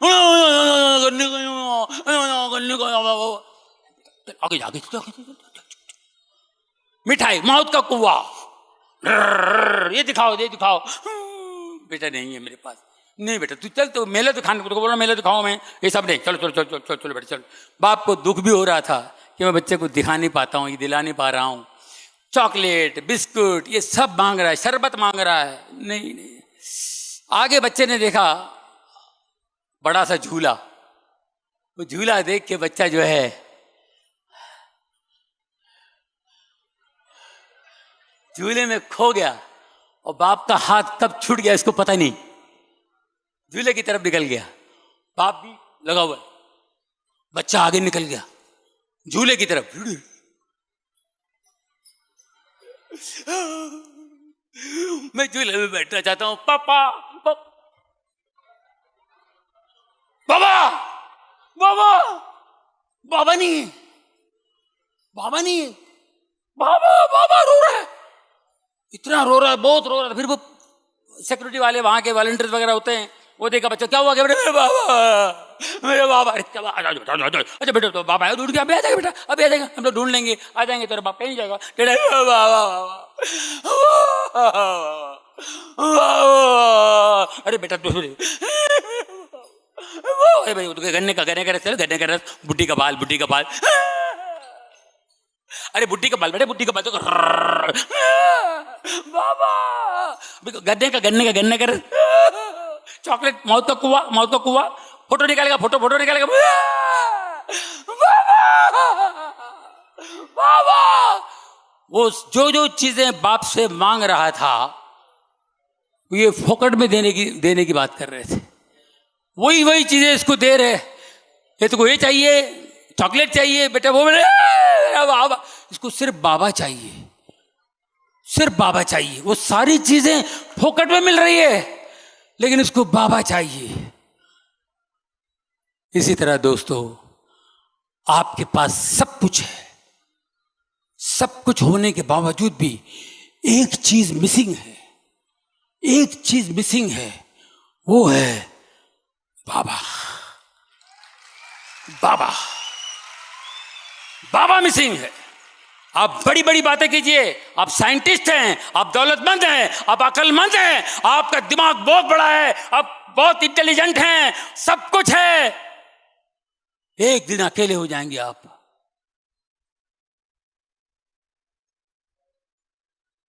गन्ने का आगे आगे, मिठाई मौत का कुआ, ये दिखाओ ये दिखाओ, बेटा नहीं है मेरे पास, नहीं बेटा तू चल, तो मेले तो खाने को बोला, मेले दिखाओ मैं, ये सब नहीं, चलो चलो चलो चलो चलो चलो बेटा चलो। बाप को दुख भी हो रहा था कि मैं बच्चे को दिखा नहीं पाता हूँ, ये दिला नहीं पा रहा हूँ, चॉकलेट बिस्कुट ये सब मांग रहा है, शरबत मांग रहा है, नहीं नहीं। आगे बच्चे ने देखा बड़ा सा झूला, वो झूला देख के बच्चा जो है झूले में खो गया, और बाप का हाथ कब छूट गया इसको पता नहीं, झूले की तरफ निकल गया, बाप भी लगा हुआ है, बच्चा आगे निकल गया झूले की तरफ, मैं झूले में बैठना चाहता हूं, पापा बाबा बाबा बाबा नहीं, बाबा नहीं, बाबा बाबा रो रहा है, इतना रो रहा है, बहुत रो रहा है। फिर वो सिक्योरिटी वाले वहां के वॉलंटियर्स वगैरह होते हैं, वो देखा बच्चा क्या हुआ, मेरे बाबा मेरे बाबा, अच्छा बेटा तो बाबा आया ढूंढ के, अभी आ जाएगा बेटा, अभी आ जाएगा, हम लोग ढूंढ लेंगे, आ जाएंगे, तेरा बाप कहीं जाएगा, अरे बेटा भाई गन्ने का रस, गन्ने का रस, बुड्ढी का बाल, बुड्ढी का बाल, अरे बुड्ढी का बाल बेटे, बुड्ढी का बाल, तो बाबा गन्ने का रस, चॉकलेट, मौत का कुआ, मौत का कुआ, फोटो निकालेगा, फोटो निकालेगा, बाबा वो जो चीजें बाप से मांग रहा था ये फोकट में देने की बात कर रहे थे, वही चीजें इसको दे रहे, ये तो ये चाहिए, चॉकलेट चाहिए बेटा, वो बाबा, इसको सिर्फ बाबा चाहिए, सिर्फ बाबा चाहिए, वो सारी चीजें फोकट में मिल रही है लेकिन इसको बाबा चाहिए। इसी तरह दोस्तों आपके पास सब कुछ है, सब कुछ होने के बावजूद भी एक चीज मिसिंग है, एक चीज मिसिंग है, वो है बाबा, बाबा, बाबा मिसिंग है। आप बड़ी बड़ी बातें कीजिए, आप साइंटिस्ट हैं, आप दौलतमंद हैं, आप अक्लमंद हैं, आपका दिमाग बहुत बड़ा है, आप बहुत इंटेलिजेंट हैं, सब कुछ है, एक दिन अकेले हो जाएंगे आप।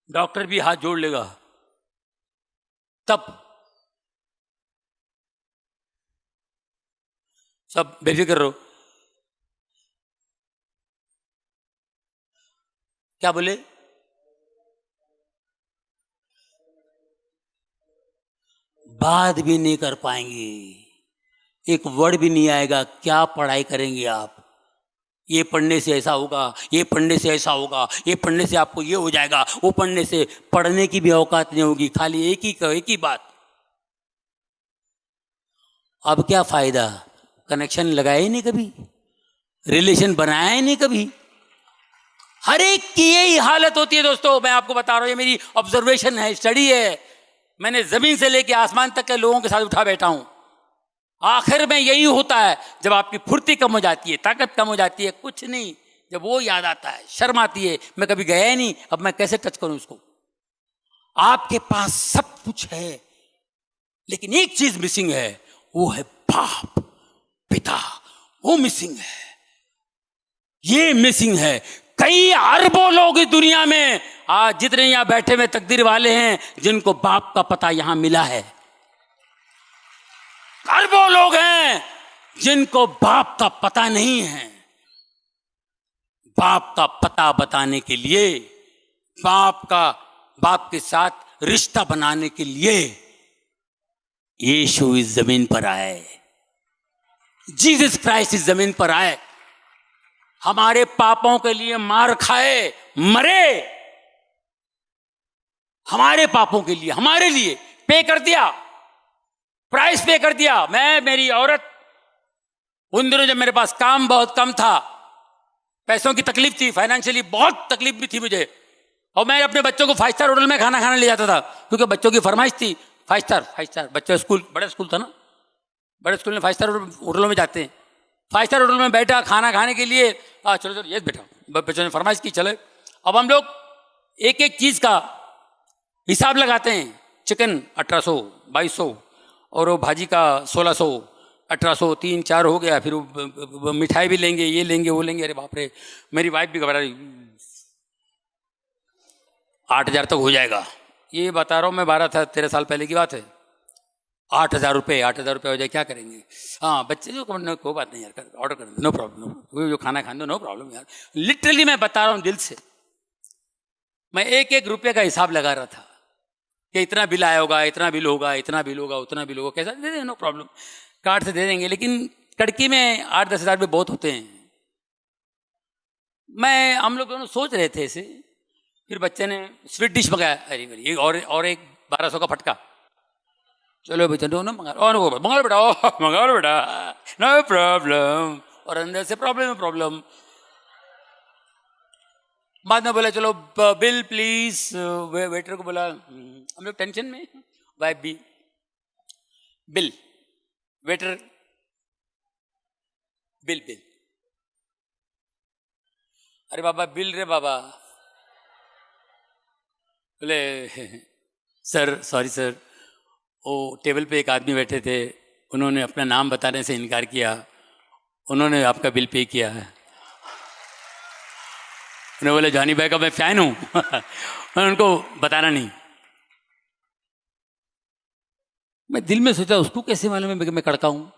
डॉक्टर भी हाथ जोड़ लेगा, तब सब बेफिक्र रहो। क्या बोले? बात भी नहीं कर पाएंगे, एक वर्ड भी नहीं आएगा, क्या पढ़ाई करेंगे आप? ये पढ़ने से ऐसा होगा, ये पढ़ने से ऐसा होगा, ये पढ़ने से आपको ये हो जाएगा, वो पढ़ने से, पढ़ने की भी औकात नहीं होगी, खाली एक ही बात। अब क्या फायदा? कनेक्शन लगाया ही नहीं कभी, रिलेशन बनाया ही नहीं कभी। हर एक की यही हालत होती है दोस्तों, मैं आपको बता रहा हूं, ये मेरी ऑब्जर्वेशन है, स्टडी है, मैंने जमीन से लेकर आसमान तक के लोगों के साथ उठा बैठा हूं। आखिर में यही होता है, जब आपकी फुर्ती कम हो जाती है, ताकत कम हो जाती है, कुछ नहीं, जब वो याद आता है, शर्म आती है, मैं कभी गया ही नहीं, अब मैं कैसे टच करूं उसको। आपके पास सब कुछ है लेकिन एक चीज मिसिंग है, वो है बाप, पिता, वो मिसिंग है, ये मिसिंग है। कई अरबों लोग इस दुनिया में आज जितने यहां बैठे हुए तकदीर वाले हैं जिनको बाप का पता यहां मिला है। अरबों लोग हैं जिनको बाप का पता नहीं है। बाप का पता बताने के लिए, बाप के साथ रिश्ता बनाने के लिए यीशु इस जमीन पर आए। जीसस क्राइस्ट इस जमीन पर आए, हमारे पापों के लिए मार खाए, मरे, हमारे पापों के लिए, हमारे लिए पे कर दिया, प्राइस पे कर दिया। मेरी औरत, उन दिनों जब मेरे पास काम बहुत कम था, पैसों की तकलीफ थी, फाइनेंशियली बहुत तकलीफ भी थी मुझे, और मैं अपने बच्चों को 5 स्टार होटल में खाना खाने ले जाता था क्योंकि बच्चों की फरमाइश थी 5 स्टार। बच्चा स्कूल, बड़ा स्कूल था ना, बड़े स्कूल में 5 स्टार होटलों में जाते हैं। 5 स्टार होटल में बैठा खाना खाने के लिए, चलो ये बैठा, बच्चों ने फरमाइश की, चले। अब हम लोग एक एक चीज का हिसाब लगाते हैं। चिकन 1800, 2200, और वो भाजी का 1600, 1800, 3-4 हो गया। फिर वो मिठाई भी लेंगे, ये लेंगे, वो लेंगे। अरे बाप रे, मेरी वाइफ भी घबरा रही, 8000 तक हो जाएगा। ये बता रहा हूँ मैं, 12-13 साल पहले की बात है। 8000 रुपये हो जाए, क्या करेंगे? हाँ, बच्चे जो कोई बात नहीं यार, ऑर्डर कर दो, नो प्रॉब्लम, जो खाना खाने दो, नो प्रॉब्लम यार। लिटरली मैं बता रहा हूँ दिल से, मैं एक एक रुपये का हिसाब लगा रहा था कि इतना बिल आया होगा, इतना बिल होगा, इतना बिल होगा, उतना बिल होगा, कैसा दे दें, नो प्रॉब्लम, कार्ड से दे देंगे। लेकिन कड़की में 8-10 हज़ार रुपये बहुत होते हैं। हम लोग दोनों सोच रहे थे ऐसे, फिर बच्चे ने स्वीट डिश मंगाया, अरे और एक 1200 का फटका। चलो बच्चा दोनों मंगा लो बेटा, नो प्रॉब्लम। और अंदर से प्रॉब्लम। बाद में बोला चलो बिल प्लीज, वेटर को बोला, हम लोग टेंशन में, वाइफ भी, बिल, वेटर, बिल। अरे बाबा बिल रे बाबा। बोले सर, सॉरी सर, वो टेबल पे एक आदमी बैठे थे, उन्होंने अपना नाम बताने से इनकार किया, उन्होंने आपका बिल पे किया है। उन्होंने बोले जॉनी भाई का मैं फैन हूँ मैं उनको बताना नहीं। मैं दिल में सोचा उसको कैसे मालूम है मैं कड़का हूँ,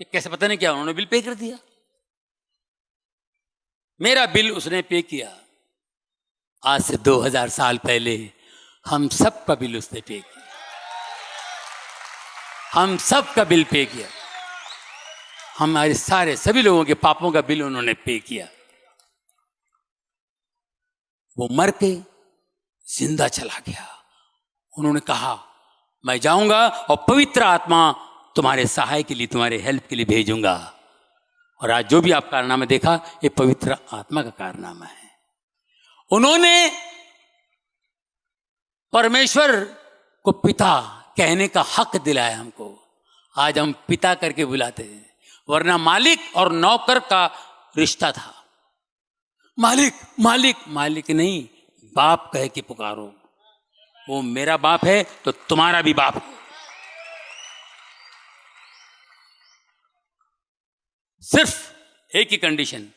ये कैसे पता नहीं क्या, उन्होंने बिल पे कर दिया। मेरा बिल उसने पे किया। आज से 2000 साल पहले हम सब का बिल उसने पे किया, हम सब का बिल पे किया। हमारे सारे सभी लोगों के पापों का बिल उन्होंने पे किया। वो मर के जिंदा चला गया। उन्होंने कहा मैं जाऊंगा और पवित्र आत्मा तुम्हारे सहाय के लिए, तुम्हारे हेल्प के लिए भेजूंगा। और आज जो भी आप कारनामा देखा, ये पवित्र आत्मा का कारनामा है। उन्होंने परमेश्वर को पिता कहने का हक दिलाया हमको। आज हम पिता करके बुलाते हैं, वरना मालिक और नौकर का रिश्ता था। मालिक मालिक मालिक नहीं, बाप कह के पुकारो। वो मेरा बाप है तो तुम्हारा भी बाप है। सिर्फ एक ही कंडीशन,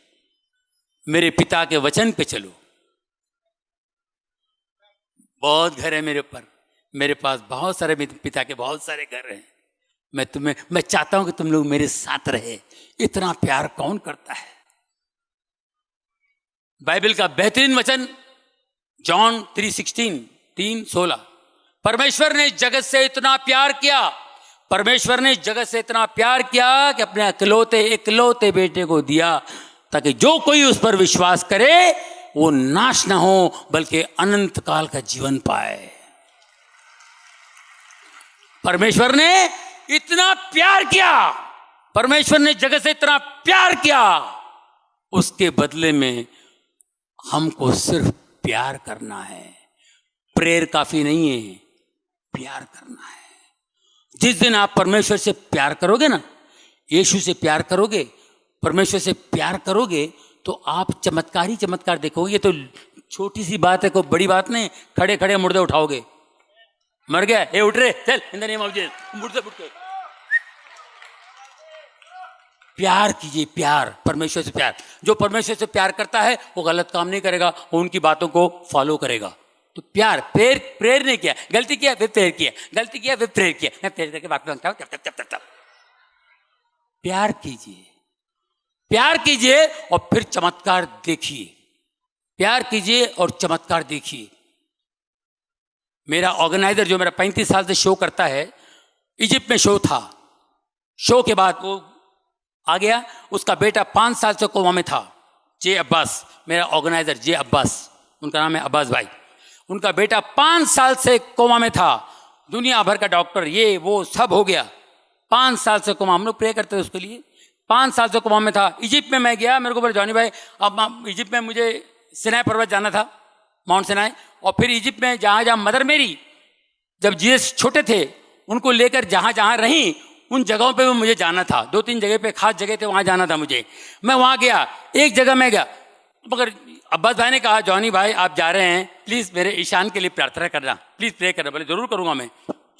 मेरे पिता के वचन पे चलो। बहुत घर है मेरे ऊपर, मेरे पास बहुत सारे पिता के बहुत सारे घर हैं। मैं चाहता हूं कि तुम लोग मेरे साथ रहे। इतना प्यार कौन करता है? बाइबल का बेहतरीन वचन जॉन 3:16 परमेश्वर ने जगत से इतना प्यार किया, परमेश्वर ने जगत से इतना प्यार किया कि अपने इकलौते बेटे को दिया, ताकि जो कोई उस पर विश्वास करे वो नाश ना हो बल्कि अनंत काल का जीवन पाए। परमेश्वर ने इतना प्यार किया, परमेश्वर ने जगत से इतना प्यार किया, उसके बदले में हमको सिर्फ प्यार करना है। प्रेयर काफी नहीं है, प्यार करना है। जिस दिन आप परमेश्वर से प्यार करोगे ना, यीशु से प्यार करोगे, परमेश्वर से प्यार करोगे, तो आप चमत्कार ही चमत्कार देखोगे। ये तो छोटी सी बात है, कोई बड़ी बात नहीं। खड़े खड़े मुर्दे उठाओगे, मर गया, ए उठ रे, चल इन द नेम ऑफ जीसस, मुर्दे उठ के प्यार कीजिए, प्यार, परमेश्वर से प्यार। जो परमेश्वर से प्यार करता है वो गलत काम नहीं करेगा, वो उनकी बातों को फॉलो करेगा। तो प्यार, प्रेयर नहीं किया, गलती किया फिर प्रेयर किया, गलती किया फिर प्रेयर किया, मैं प्रेयर करके बात मांगता हूं। प्यार कीजिए, प्यार कीजिए और फिर चमत्कार देखिए। प्यार कीजिए और चमत्कार देखिए। मेरा ऑर्गेनाइजर जो मेरा 35 साल से शो करता है, इजिप्ट में शो था, शो के बाद वो आ गया, उसका बेटा 5 साल से कोमा में था। जे अब्बास, मेरा ऑर्गेनाइजर जे अब्बास, उनका नाम है अब्बास भाई। उनका बेटा 5 साल से कोमा में था, दुनिया भर का डॉक्टर ये वो सब हो गया, 5 साल से कोमा। हम लोग प्रे करते थे उसके लिए। 5 साल से कोमा में था। इजिप्ट में मैं गया, मेरे को बोले जॉनी भाई, अब इजिप्ट में मुझे सिनाई पर्वत जाना था, माउंट सिनाई, और फिर इजिप्ट में जहाँ जहाँ मदर मेरी जब जीसस छोटे थे उनको लेकर जहाँ जहाँ रही उन जगहों पे भी मुझे जाना था। 2-3 जगह पे खास जगह थे, वहाँ जाना था मुझे। मैं वहाँ गया, एक जगह मैं गया, मगर अब्बास भाई ने कहा जॉनी भाई आप जा रहे हैं, प्लीज़ मेरे ईशान के लिए प्रार्थना करना, प्लीज़ प्रे करना। बोले जरूर करूँगा मैं,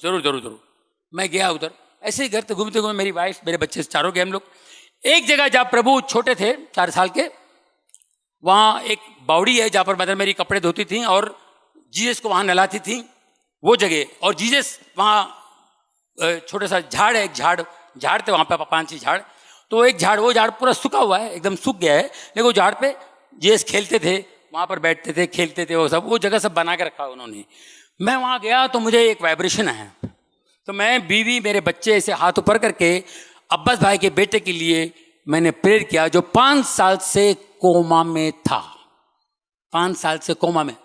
जरूर जरूर जरूर। मैं गया उधर, ऐसे ही घर घूमते घूमते, मेरी वाइफ, मेरे बच्चे चारों गए हम लोग। एक जगह जहाँ प्रभु छोटे थे 4 साल के, वहाँ एक बावड़ी है जहाँ पर मदर मेरी कपड़े धोती थी और जीसस को वहाँ नहलाती थी, वो जगह। और जीसस वहाँ छोटा सा झाड़ है, एक झाड़ थे वहाँ पे 5-6 झाड़। तो एक झाड़, वो झाड़ पूरा सूखा हुआ है, एकदम सूख गया है, लेकिन वो झाड़ पे जीसस खेलते थे, वहाँ पर बैठते थे, खेलते थे, वो सब, वो जगह सब बना के रखा उन्होंने। मैं वहाँ गया तो मुझे एक वाइब्रेशन आया, तो मैं, बीवी, मेरे बच्चे ऐसे हाथ ऊपर करके अब्बास भाई के बेटे के लिए मैंने प्रेयर किया, जो 5 साल से कोमा में था। 5 साल से कोमा में,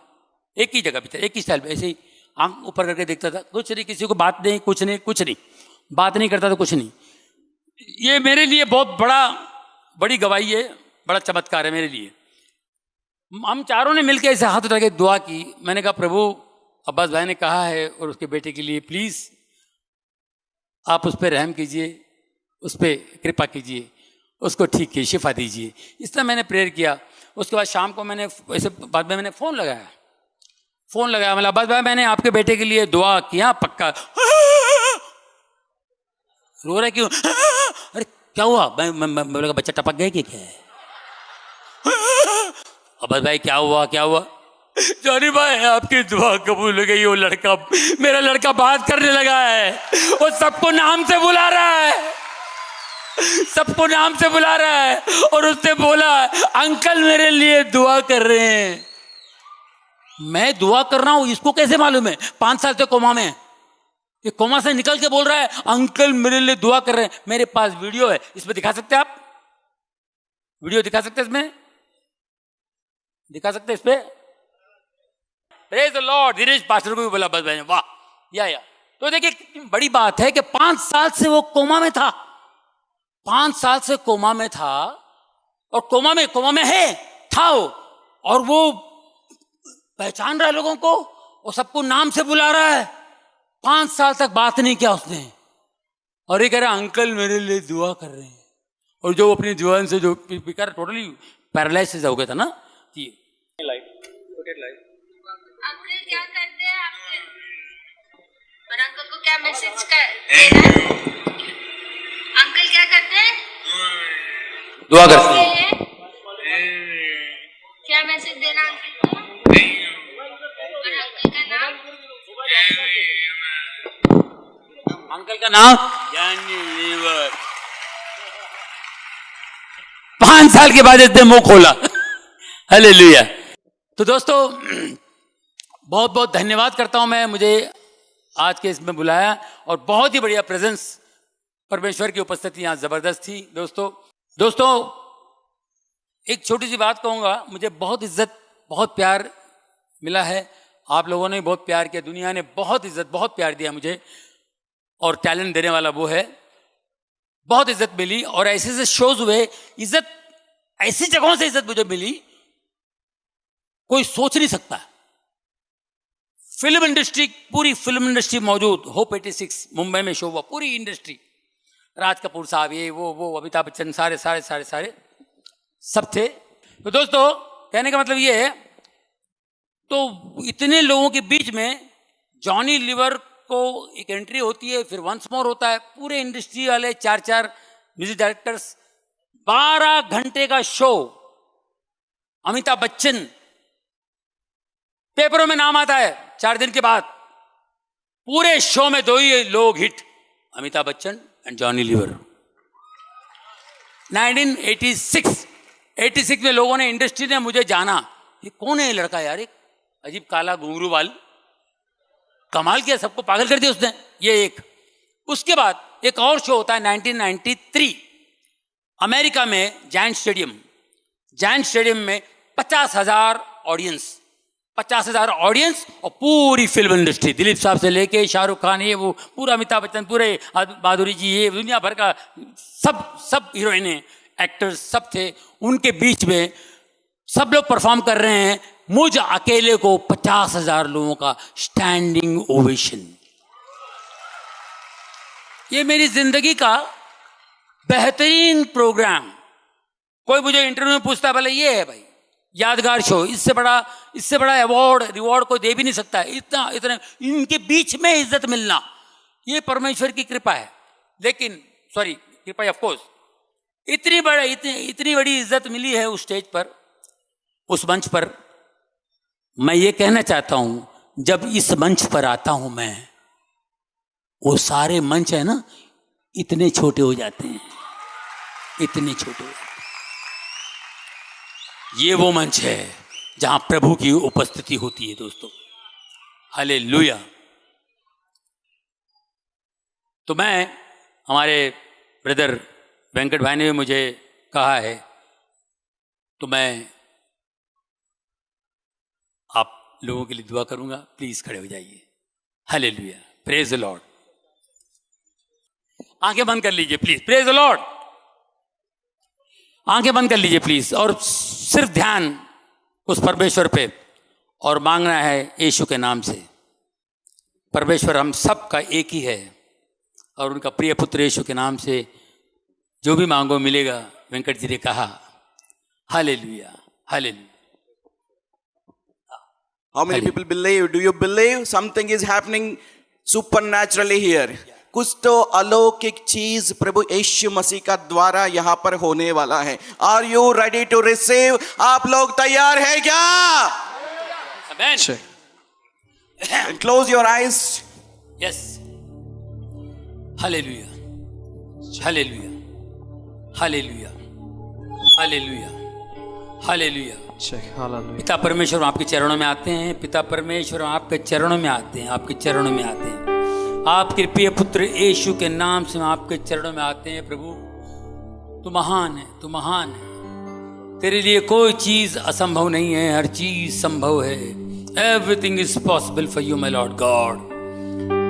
एक ही जगह पे था, एक ही स्टाइल पे, ऐसे ही आंख ऊपर करके देखता था, कुछ नहीं, किसी को बात नहीं, कुछ नहीं, बात नहीं करता था, कुछ नहीं। ये मेरे लिए बहुत बड़ी गवाही है, बड़ा चमत्कार है मेरे लिए। हम चारों ने मिलकर ऐसे हाथ उठा के दुआ की। मैंने कहा प्रभु, अब्बास भाई ने कहा है और उसके बेटे के लिए प्लीज आप उस पर रहम कीजिए, उस पर कृपा कीजिए, उसको ठीक कीजिए, शिफा दीजिए। इस तरह मैंने प्रेयर किया। उसके बाद शाम को मैंने ऐसे बाद में मैंने फ़ोन लगाया, मतलब अब्बास भाई मैंने आपके बेटे के लिए दुआ किया, पक्का। रो रहा क्यों? अरे क्या हुआ? मैं बच्चा टपक गया कि क्या है? अब्बास भाई क्या हुआ? जॉनी भाई आपकी दुआ कबूल हो गई, वो लड़का, मेरा लड़का बात करने लगा है, वो सबको नाम से बुला रहा है, सबको नाम से बुला रहा है, और उसने बोला अंकल मेरे लिए दुआ कर रहे हैं। मैं दुआ कर रहा हूं, इसको कैसे मालूम है? 5 साल से कोमा में, ये कोमा से निकल के बोल रहा है अंकल मेरे लिए दुआ कर रहे हैं। मेरे पास वीडियो है, इसमें दिखा सकते हैं आप? वीडियो दिखा सकते हैं इसमें? दिखा सकते हैं इस पे? Praise the lord. Dheeraj pastor को भी बोला बस भाई, वाह या। तो देखिए कितनी बड़ी बात है कि 5 साल से वो कोमा में था, 5 साल से कोमा में था, और कोमा में था वो, और वो पहचान रहा है लोगों को, और सबको नाम से बुला रहा है। 5 साल तक बात नहीं किया उसने, और ये कह रहा अंकल मेरे लिए दुआ कर रहे हैं। और जो अपनी जुबान से जो टोटली पैरालाइसिस हो गया था ना, अंकल क्या करते हैं आपके, और अंकल को क्या मैसेज देना है? अंकल क्या करते हैं? दुआ करते हैं। क्या मैसेज देना अंकल को? और अंकल का नाम? अंकल का नाम यानी लीवर। 5 साल के बाद इसने मुंह खोला। हालेलुया। तो दोस्तों बहुत बहुत धन्यवाद करता हूं मैं, मुझे आज के इसमें बुलाया, और बहुत ही बढ़िया प्रेजेंस, परमेश्वर की उपस्थिति यहाँ जबरदस्त थी। दोस्तों एक छोटी सी बात कहूँगा, मुझे बहुत इज्जत, बहुत प्यार मिला है। आप लोगों ने बहुत प्यार किया, दुनिया ने बहुत इज्जत, बहुत प्यार दिया मुझे, और टैलेंट देने वाला वो है। बहुत इज्जत मिली, और ऐसे ऐसे शोज हुए, इज्जत ऐसी जगहों से इज्जत मुझे मिली कोई सोच नहीं सकता। फिल्म इंडस्ट्री, पूरी फिल्म इंडस्ट्री मौजूद, होप 86 मुंबई में शो हुआ, पूरी इंडस्ट्री, राज कपूर साहब, ये वो अमिताभ बच्चन, सारे सब थे। तो दोस्तों कहने का मतलब ये है, तो इतने लोगों के बीच में जॉनी लीवर को एक एंट्री होती है, फिर वंस मोर होता है, पूरे इंडस्ट्री वाले 4 म्यूजिक डायरेक्टर्स 12 घंटे का शो, अमिताभ बच्चन, पेपरों में नाम आता है 4 दिन के बाद। पूरे शो में 2 ही लोग हिट, अमिताभ बच्चन एंड जॉनी लीवर। 1986 में लोगों ने, इंडस्ट्री ने मुझे जाना, ये कौन है ये लड़का यार, एक अजीब काला घुंघरू बाल, कमाल किया, सबको पागल कर दिया उसने। ये एक, उसके बाद एक और शो होता है 1993 अमेरिका में, जायंट स्टेडियम में 50,000 ऑडियंस, 50,000 ऑडियंस और पूरी फिल्म इंडस्ट्री, दिलीप साहब से लेके शाहरुख खान, ये वो, पूरा अमिताभ बच्चन, पूरे माधुरी जी, ये दुनिया भर का सब हीरोइनें, एक्टर्स सब थे। उनके बीच में सब लोग परफॉर्म कर रहे हैं, मुझ अकेले को 50,000 लोगों का स्टैंडिंग ओवेशन। ये मेरी जिंदगी का बेहतरीन प्रोग्राम। कोई मुझे इंटरव्यू में पूछता है, भले ये है भाई यादगार शो, इससे बड़ा अवार्ड रिवॉर्ड कोई दे भी नहीं सकता है। इतना इनके बीच में इज्जत मिलना, ये परमेश्वर की कृपा है। लेकिन सॉरी, कृपा ऑफ कोर्स, इतनी बड़ी इज्जत मिली है उस स्टेज पर, उस मंच पर। मैं ये कहना चाहता हूं, जब इस मंच पर आता हूं मैं, वो सारे मंच है ना, इतने छोटे हो जाते हैं, इतने छोटे हो जाते हैं। ये वो मंच है जहां प्रभु की उपस्थिति होती है दोस्तों। हालेलुया। तो मैं, हमारे ब्रदर वेंकट भाई ने भी मुझे कहा है, तो मैं आप लोगों के लिए दुआ करूंगा। प्लीज खड़े हो जाइए। Hallelujah, praise the Lord. आंखें बंद कर लीजिए प्लीज, प्रेज द लॉर्ड। आंखें बंद कर लीजिए प्लीज, और सिर्फ ध्यान उस परमेश्वर पे, और मांगना है यीशु के नाम से। परमेश्वर हम सब का एक ही है, और उनका प्रिय पुत्र यीशु के नाम से जो भी मांगो मिलेगा, वेंकट जी ने कहा। Hallelujah, hallelujah. How many people believe? Do you believe something is happening supernaturally here? कुछ तो अलौकिक चीज प्रभु यीशु मसीह का द्वारा यहाँ पर होने वाला है। Are you ready to receive? आप लोग तैयार हैं क्या? Amen. And close your eyes. Yes. Hallelujah. Hallelujah. Hallelujah. Hallelujah. Hallelujah. पिता परमेश्वर हम आपके चरणों में आते हैं। पिता परमेश्वर हम आपके चरणों में आते हैं, आपके चरणों में आते हैं। आपके प्रिय पुत्र यीशु के नाम से हम आपके चरणों में आते हैं। प्रभु तू महान है, तू महान है। तेरे लिए कोई चीज असंभव नहीं है, हर चीज संभव है। Everything is possible for you my lord God.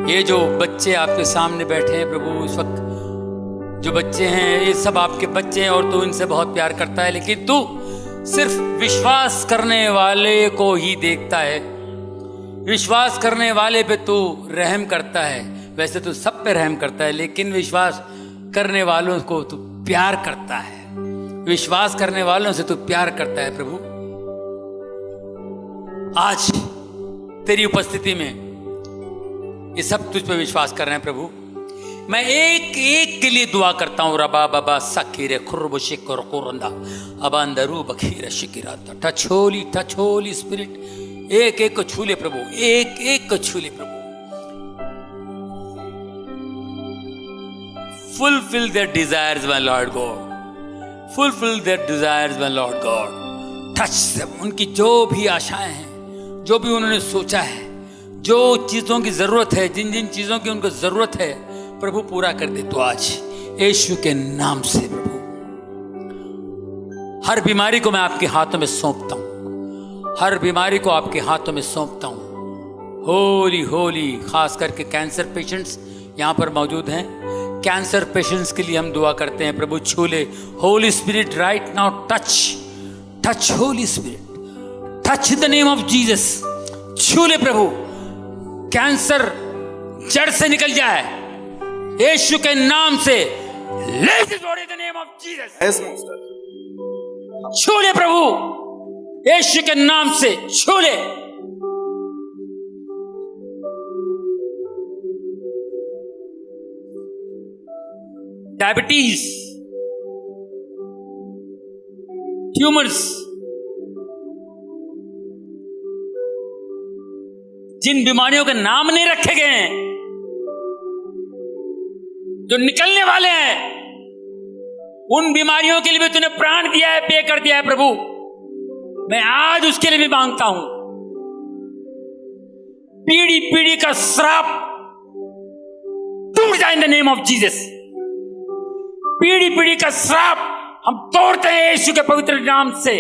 ये जो बच्चे आपके सामने बैठे हैं प्रभु, इस वक्त जो बच्चे हैं, ये सब आपके बच्चे हैं, और तू इनसे बहुत प्यार करता है। लेकिन तू सिर्फ विश्वास करने वाले को ही देखता है, विश्वास करने वाले पे तू रहम करता है। वैसे तो सब पे रहम करता है, लेकिन विश्वास करने वालों को तू प्यार करता है। विश्वास करने वालों से तू प्यार करता है। प्रभु आज तेरी उपस्थिति में ये सब तुझ पे विश्वास कर रहे हैं। प्रभु मैं एक एक के लिए दुआ करता हूँ। रबा बाबा सखीरे खुरब शिकर कुरंदा अबांदरू बखीर शिकिरा। टच होली स्पिरिट, एक एक को छू ले प्रभु, एक एक को छू ले प्रभु। Fulfil their desires my lord god, fulfil their desires my lord god. Touch them, उनकी जो भी आशाएं हैं, जो भी उन्होंने सोचा है, जो चीजों की जरूरत है, जिन जिन चीजों की उनको जरूरत है, प्रभु पूरा कर दे। तो आज यीशु के नाम से प्रभु हर बीमारी को मैं आपके हाथों में सौंपता हूं, हर बीमारी को आपके हाथों में सौंपता हूं। होली होली, खास करके कैंसर पेशेंट्स यहां पर मौजूद हैं। कैंसर पेशेंट्स के लिए हम दुआ करते हैं। प्रभु छू ले। Holi spirit right now touch Holi spirit, touch the name of Jesus. छू ले प्रभु, कैंसर जड़ से निकल जाए यीशु के नाम से। Let it go in the name of Jesus. Yes, Master. छू ले प्रभु, यीशु के नाम से छू ले। डायबिटीज, ट्यूमर्स, जिन बीमारियों के नाम नहीं रखे गए हैं, जो निकलने वाले हैं, उन बीमारियों के लिए भी तूने प्राण दिया है, पे कर दिया है प्रभु। मैं आज उसके लिए भी मांगता हूं। पीढ़ी पीढ़ी का श्राप टूट जाए इन द नेम ऑफ जीसस। पीढ़ी पीढ़ी का श्राप हम तोड़ते हैं यीशु के पवित्र नाम से।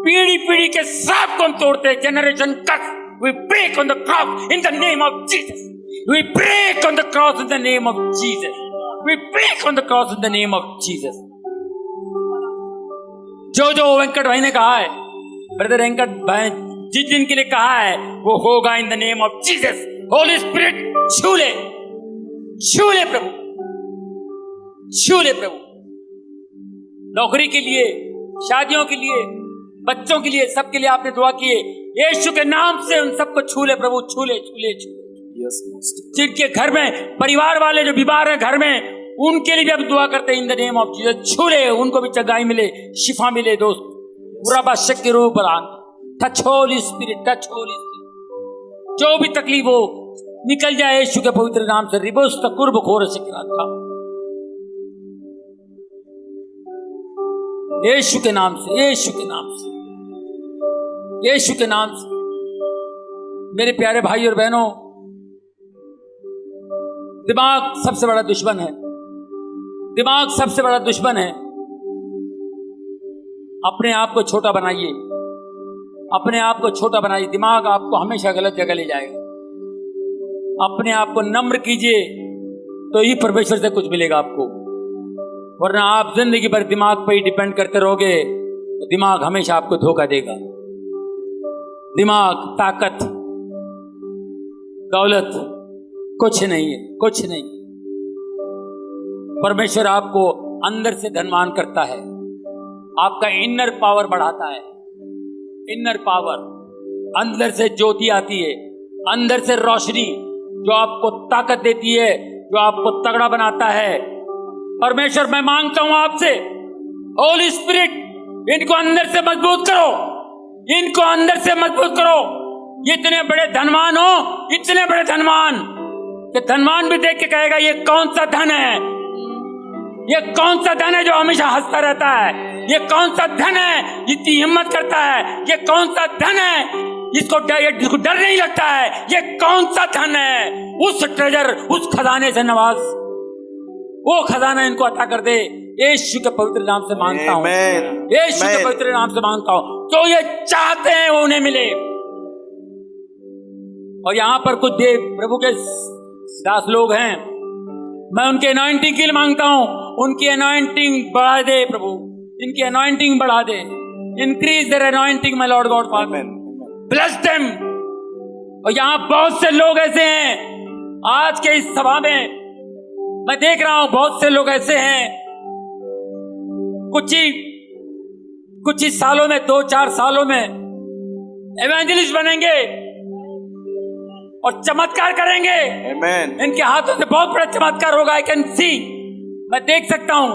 पीढ़ी पीढ़ी के श्राप को हम तोड़ते हैं। Generation cut, we break on the cross in the name of Jesus. We break on the cross in the name of Jesus. We break on the cross in the name of Jesus. जो वेंकट भाई ने कहा है, brother Venkat भाई जिस दिन के लिए कहा है, वो होगा इन the name of Jesus. Holi spirit छू ले प्रभु, छू ले प्रभु। नौकरी के लिए, शादियों के लिए, बच्चों के लिए, सबके लिए आपने दुआ की है। यीशु के नाम से उन सबको छू ले प्रभु, छू ले छू ले छू ले। जिनके घर में परिवार वाले जो बीमार हैं घर में, उनके लिए भी अब दुआ करते हैं इन द नेम ऑफ जीसस। छू ले, उनको भी चंगाई मिले, शिफा मिले दोस्त। पूरा बादशाह के रूप में touch Holi spirit, touch Holi spirit. जो भी तकलीफ हो निकल जाए यीशु के पवित्र नाम से। रिबोस तक कुर्ब खोर से था यीशु के नाम से, यीशु के नाम से, यीशु के नाम से। मेरे प्यारे भाई और बहनों, दिमाग सबसे बड़ा दुश्मन है। दिमाग सबसे बड़ा दुश्मन है। अपने आप को छोटा बनाइए, अपने आप को छोटा बनाइए। दिमाग आपको हमेशा गलत जगह ले जाएगा। अपने आप को नम्र कीजिए तो ही परमेश्वर से कुछ मिलेगा आपको, वरना आप जिंदगी भर दिमाग पर ही डिपेंड करते रहोगे तो दिमाग हमेशा आपको धोखा देगा। दिमाग, ताकत, दौलत कुछ नहीं है, कुछ नहीं। परमेश्वर आपको अंदर से धनवान करता है, आपका इनर पावर बढ़ाता है। इनर पावर, अंदर से ज्योति आती है, अंदर से रोशनी जो आपको ताकत देती है, जो आपको तगड़ा बनाता है। परमेश्वर, मैं मांगता हूं आपसे, होली स्पिरिट, इनको अंदर से मजबूत करो, इनको अंदर से मजबूत करो। ये इतने बड़े धनवान हो, इतने बड़े धनवान कि धनवान भी देख के कहेगा ये कौन सा धन है, ये कौन सा धन है जो हमेशा हंसता रहता है, ये कौन सा धन है जितनी हिम्मत करता है, ये कौन सा धन है जिसको डर नहीं लगता है, ये कौन सा धन है। उस ट्रेजर, उस खजाने से नवाज, वो खजाना इनको अता कर दे। यीशु के पवित्र नाम से मांगता हूँ, यीशु के पवित्र नाम से मांगता हूँ। जो ये चाहते हैं वो उन्हें मिले। और यहाँ पर कुछ देव प्रभु के दास लोग हैं, मैं उनके अनॉइंटिंग के लिए मांगता हूँ, उनकी अनॉइंटिंग बढ़ा दे प्रभु, इनकी अनॉइंटिंग बढ़ा दे। Increase their anointing my lord god father, bless them. और यहाँ बहुत से लोग ऐसे हैं, आज के इस सभा में मैं देख रहा हूं बहुत से लोग ऐसे हैं, कुछ ही सालों में, 2-4 सालों में एवेंजलिस्ट बनेंगे और चमत्कार करेंगे। Amen. इनके हाथों से बहुत बड़ा चमत्कार होगा। आई कैन सी, मैं देख सकता हूं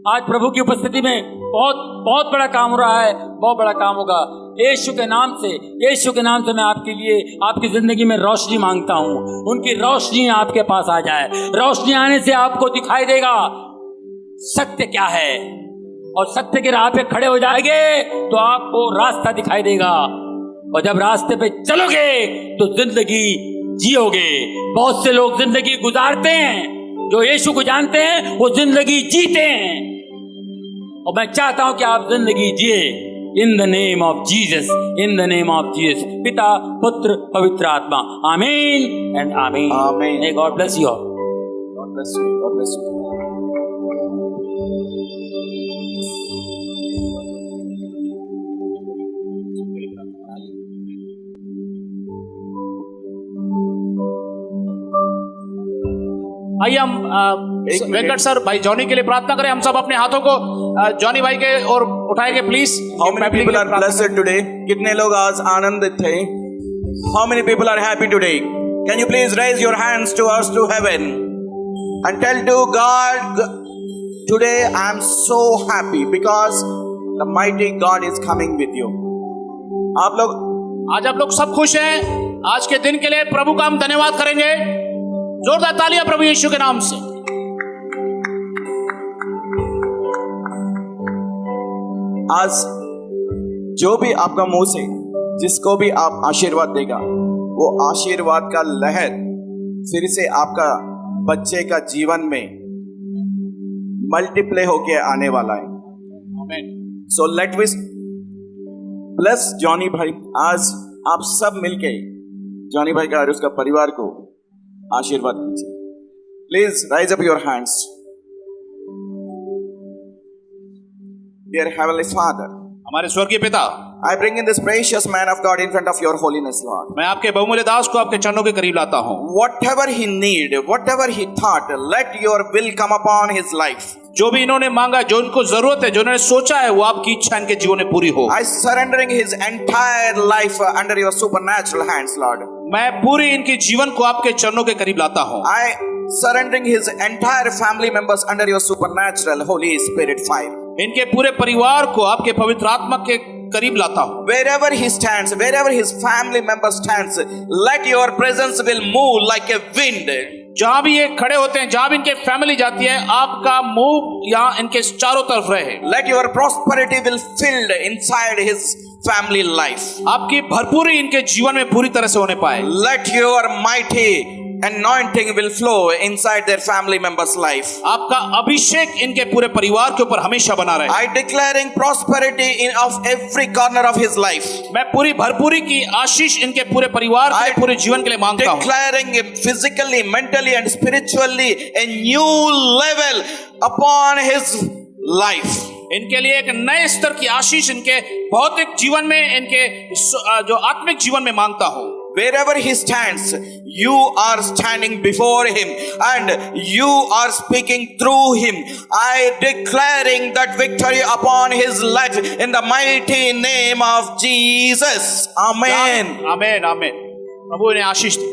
आज प्रभु की उपस्थिति में बहुत बड़ा काम हो रहा है, बहुत बड़ा काम होगा। यीशु के नाम से, यीशु के नाम से मैं आपके लिए, आपकी जिंदगी में रोशनी मांगता हूं। उनकी रोशनी आपके पास आ जाए। रोशनी आने से आपको दिखाई देगा सत्य क्या है, और सत्य के राह पे खड़े हो जाएंगे तो आपको रास्ता दिखाई देगा। और जब रास्ते पे चलोगे तो जिंदगी जियोगे। बहुत से लोग जिंदगी गुजारते हैं, जो यीशु को जानते हैं वो जिंदगी जीते हैं, और मैं चाहता हूं कि आप जिंदगी जिए इन the name of Jesus, in the name of Jesus. पिता, पुत्र, पवित्र आत्मा, आमीन एंड आमीन। आमीन। May God bless you all. God bless you. God bless you. आइए हम वेंकट सर, भाई जॉनी के लिए प्रार्थना करें। हम सब अपने हाथों को जॉनी भाई के और उठाएंगे please. How many people are blessed today? कितने लोग आज आनंदित थे? How many people are happy today? Can you please raise your hands towards to heaven and tell to God, Today I am so happy because the mighty God is coming with you. आप लोग आज आप लोग सब खुश हैं। आज के दिन के लिए प्रभु का हम धन्यवाद करेंगे। जोरदार तालियां प्रभु यीशु के नाम से। आज जो भी आपका मुंह से जिसको भी आप आशीर्वाद देगा, वो आशीर्वाद का लहर फिर से आपका बच्चे का जीवन में मल्टीप्ले होके आने वाला है। आमीन। So let we bless Johnny भाई। आज आप सब मिलके जॉनी भाई का और उसका परिवार को आशीर्वाद कीजिए। Please rise up your hands. Dear Heavenly Father, हमारे स्वर्गीय पिता, I bring in this precious man of God in front of your holiness, Lord. मैं आपके बहुमूल्य दास को आपके चरणों के करीब लाता हूँ। Whatever he need, whatever he thought, let your will come upon his life. जो भी इन्होंने मांगा, जो इनको जरूरत है, जो इन्होंने सोचा है, वो आपकी इच्छा इनके जीवन में पूरी हो। I surrendering his entire life under your supernatural hands, Lord. मैं पूरी इनके जीवन को आपके चरणों के करीब लाता हूँ। I surrendering his entire family members under your supernatural Holy Spirit fire. इनके पूरे परिवार को आपके पवित्र आत्मा के करीब लाता हूँ। Wherever he stands, wherever his family member stands, let your presence will move like a wind. जहाँ भी ये खड़े होते हैं, जहाँ भी इनके फैमिली जाती है, आपका मुंह यहाँ इनके चारों तरफ रहे। Let your prosperity will filled inside his family life. आपकी भरपूरी इनके जीवन में पूरी तरह से होने पाए। Let your mighty anointing will flow inside their family members' life. आपका अभिषेक इनके पूरे परिवार के ऊपर हमेशा बना रहे। I declaring prosperity of every corner of his life. मैं पूरी भरपूरी की आशीष इनके पूरे परिवार के पूरे जीवन के लिए मांगता हूँ। Declaring physically, mentally and spiritually a new level upon his life. इनके लिए एक नए स्तर की आशीष इनके भौतिक जीवन में, इनके जो आत्मिक जीवन में मांगता हूँ। Wherever he stands, you are standing before him and you are speaking through him. I declaring that victory upon his life in the mighty name of Jesus. Amen. आमीन, आमीन। प्रभु इन्हें आशीष दे।